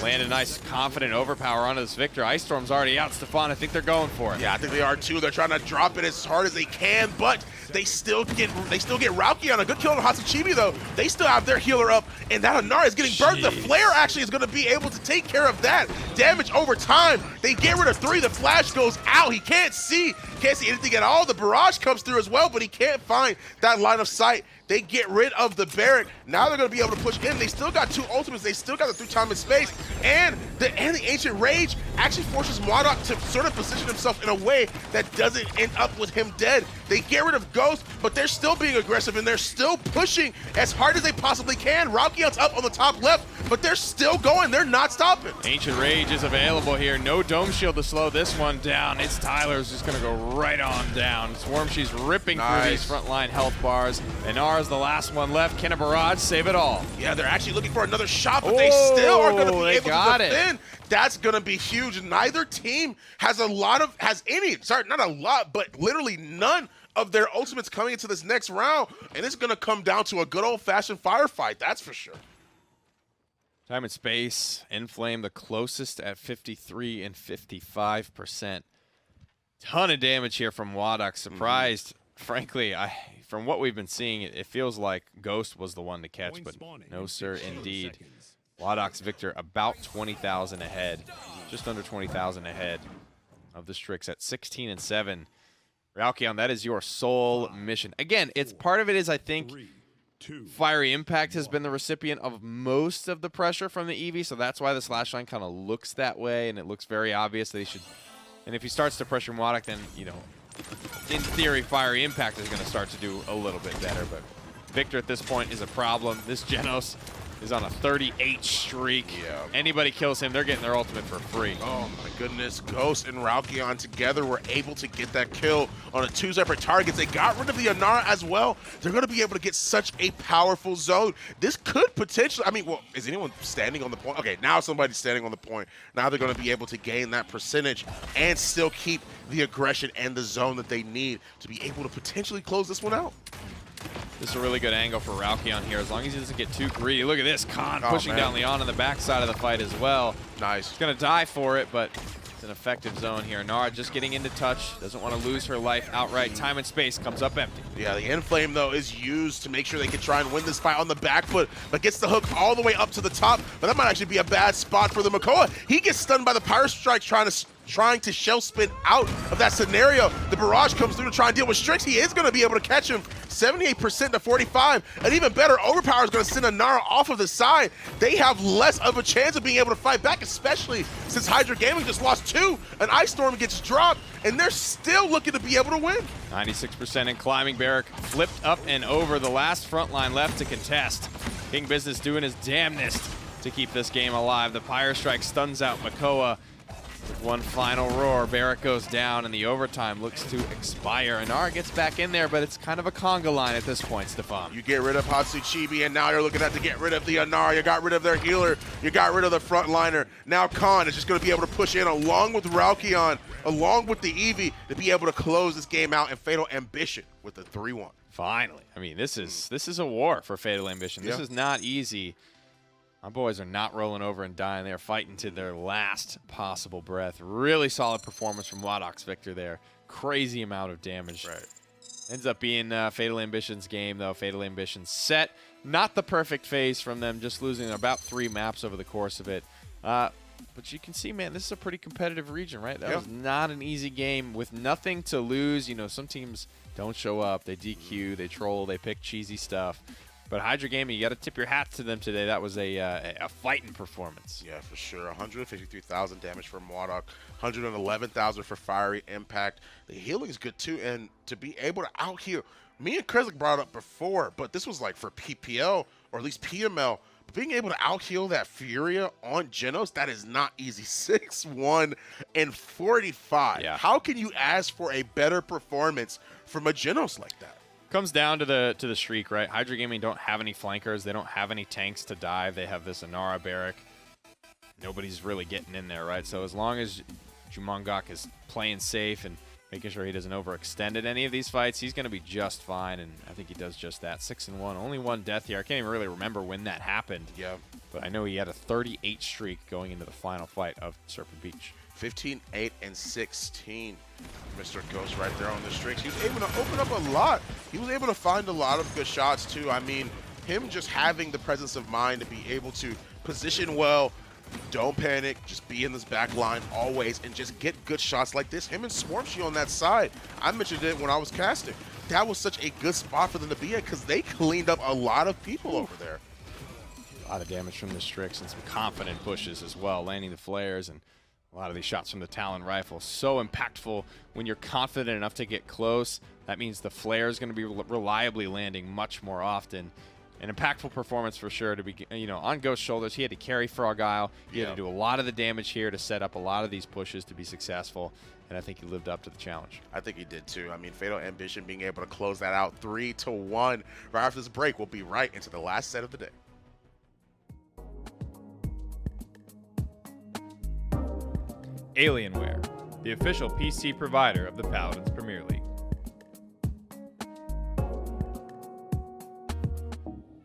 Land a nice, confident overpower onto this Victor. Ice Storm's already out, Stefan. I think they're going for it. Yeah, I think they are too. They're trying to drop it as hard as they can, but they still get Ralkion. A good kill on Hatsuchibi though. They still have their healer up, and that Anara is getting burnt. The flare actually is going to be able to take care of that damage over time. They get rid of 3. The flash goes out. He can't see anything at all. The barrage comes through as well, but he can't find that line of sight. They get rid of the Barrack. Now they're going to be able to push in. They still got 2 ultimates. They still got the 3 time and space. And the Ancient Rage actually forces Modok to sort of position himself in a way that doesn't end up with him dead. They get rid of Ghost, but they're still being aggressive, and they're still pushing as hard as they possibly can. Ralkion's up on the top left, but they're still going. They're not stopping. Ancient Rage is available here. No Dome Shield to slow this one down. It's Tyler's just going to go right on down. Swarmzy's ripping through these frontline health bars. And Nara's the last one left. Can a barrage save it all? Yeah, they're actually looking for another shot, but they still are going to be able to defend. That's going to be huge. Neither team has not a lot, but literally none of their ultimates coming into this next round. And it's going to come down to a good old-fashioned firefight, that's for sure. Time and space, Enflame the closest at 53 and 55%. Ton of damage here from Wadok. Surprised, frankly, from what we've been seeing, it feels like Ghost was the one to catch, but no sir, indeed. Wadok's Victor about 20,000 ahead, just under 20,000 ahead of the Strix at 16 and 7. Ralkion, that is your sole mission. Again, it's part of it is, I think, Fiery Impact has been the recipient of most of the pressure from the EV, so that's why the slash line kind of looks that way, and it looks very obvious they should. And if he starts to pressure Wadok, then, you know, in theory, Fiery Impact is going to start to do a little bit better, but Victor at this point is a problem. This Genos is on a 38 streak. Yeah. Anybody kills him, they're getting their ultimate for free. Oh my goodness, Ghost and Ralkion together were able to get that kill on 2 separate targets. They got rid of the Anara as well. They're going to be able to get such a powerful zone. This could potentially, I mean, well, is anyone standing on the point? Okay, now somebody's standing on the point. Now they're going to be able to gain that percentage and still keep the aggression and the zone that they need to be able to potentially close this one out. This is a really good angle for Ralkion here, as long as he doesn't get too greedy. Look at this, Khan pushing down Leon on the backside of the fight as well. Nice. He's going to die for it, but it's an effective zone here. Nara just getting into touch, doesn't want to lose her life outright. Time and space comes up empty. Yeah, the Enflame, though, is used to make sure they can try and win this fight on the back foot, but gets the hook all the way up to the top. But that might actually be a bad spot for the Makoa. He gets stunned by the Pyro Strike trying to shell spin out of that scenario. The barrage comes through to try and deal with Strix. He is going to be able to catch him. 78% to 45. An even better overpower is going to send a Nara off of the side. They have less of a chance of being able to fight back, especially since Hydra Gaming just lost 2. An Ice Storm gets dropped, and they're still looking to be able to win. 96% in climbing. Barrack flipped up and over. The last front line left to contest. King Business doing his damnedest to keep this game alive. The Pyro Strike stuns out Makoa. With one final roar, Barrack goes down, and the overtime looks to expire. Anara gets back in there, but it's kind of a conga line at this point, Stefan. You get rid of Hatsuchibi, and now you're looking at to get rid of the Anara. You got rid of their healer. You got rid of the frontliner. Now Khan is just going to be able to push in along with Ralkion, along with the Eevee, to be able to close this game out in Fatal Ambition with the 3-1. Finally. I mean, this is a war for Fatal Ambition. This is not easy. My boys are not rolling over and dying. They're fighting to their last possible breath. Really solid performance from Wadok's Victor there. Crazy amount of damage. Right. Ends up being Fatal Ambition's game, though. Fatal Ambition's set. Not the perfect phase from them, just losing about 3 maps over the course of it. But you can see, man, this is a pretty competitive region, right? That was not an easy game with nothing to lose. You know, some teams don't show up. They DQ, they troll, they pick cheesy stuff. But Hydra Gaming, you got to tip your hat to them today. That was a fighting performance. Yeah, for sure. 153,000 damage from Wadok, 111,000 for Fiery Impact. The healing is good too, and to be able to out-heal me and Kreslik brought it up before, but this was like for PPL or at least PML. Being able to out-heal that Furia on Genos, that is not easy. 6-1 and 45. Yeah. How can you ask for a better performance from a Genos like that? Comes down to the streak, right? Hydra Gaming don't have any flankers. They don't have any tanks to dive. They have this Inara barrack. Nobody's really getting in there, right? So as long as Jumongok is playing safe and making sure he doesn't overextend at any of these fights, he's going to be just fine, and I think he does just that. 6-1, only one death here. I can't even really remember when that happened. Yeah. But I know he had a 38 streak going into the final fight of Serpent Beach. 15, 8, and 16. Mr. Ghost right there on the streaks. He was able to open up a lot. He was able to find a lot of good shots, too. I mean, him just having the presence of mind to be able to position well, don't panic, just be in this back line always, and just get good shots like this. Him and Swarmshy on that side. I mentioned it when I was casting. That was such a good spot for them to be in because they cleaned up a lot of people over there. A lot of damage from the Strix and some confident pushes as well, landing the flares and a lot of these shots from the Talon rifle. So impactful when you're confident enough to get close. That means the flare is going to be reliably landing much more often. An impactful performance for sure to be, on Ghost's shoulders. He had to carry Frog Isle. He had to do a lot of the damage here to set up a lot of these pushes to be successful, and I think he lived up to the challenge. I think he did too. I mean, Fatal Ambition being able to close that out 3-1 right after this break. We'll be right into the last set of the day. Alienware, the official PC provider of the Paladins Premier League.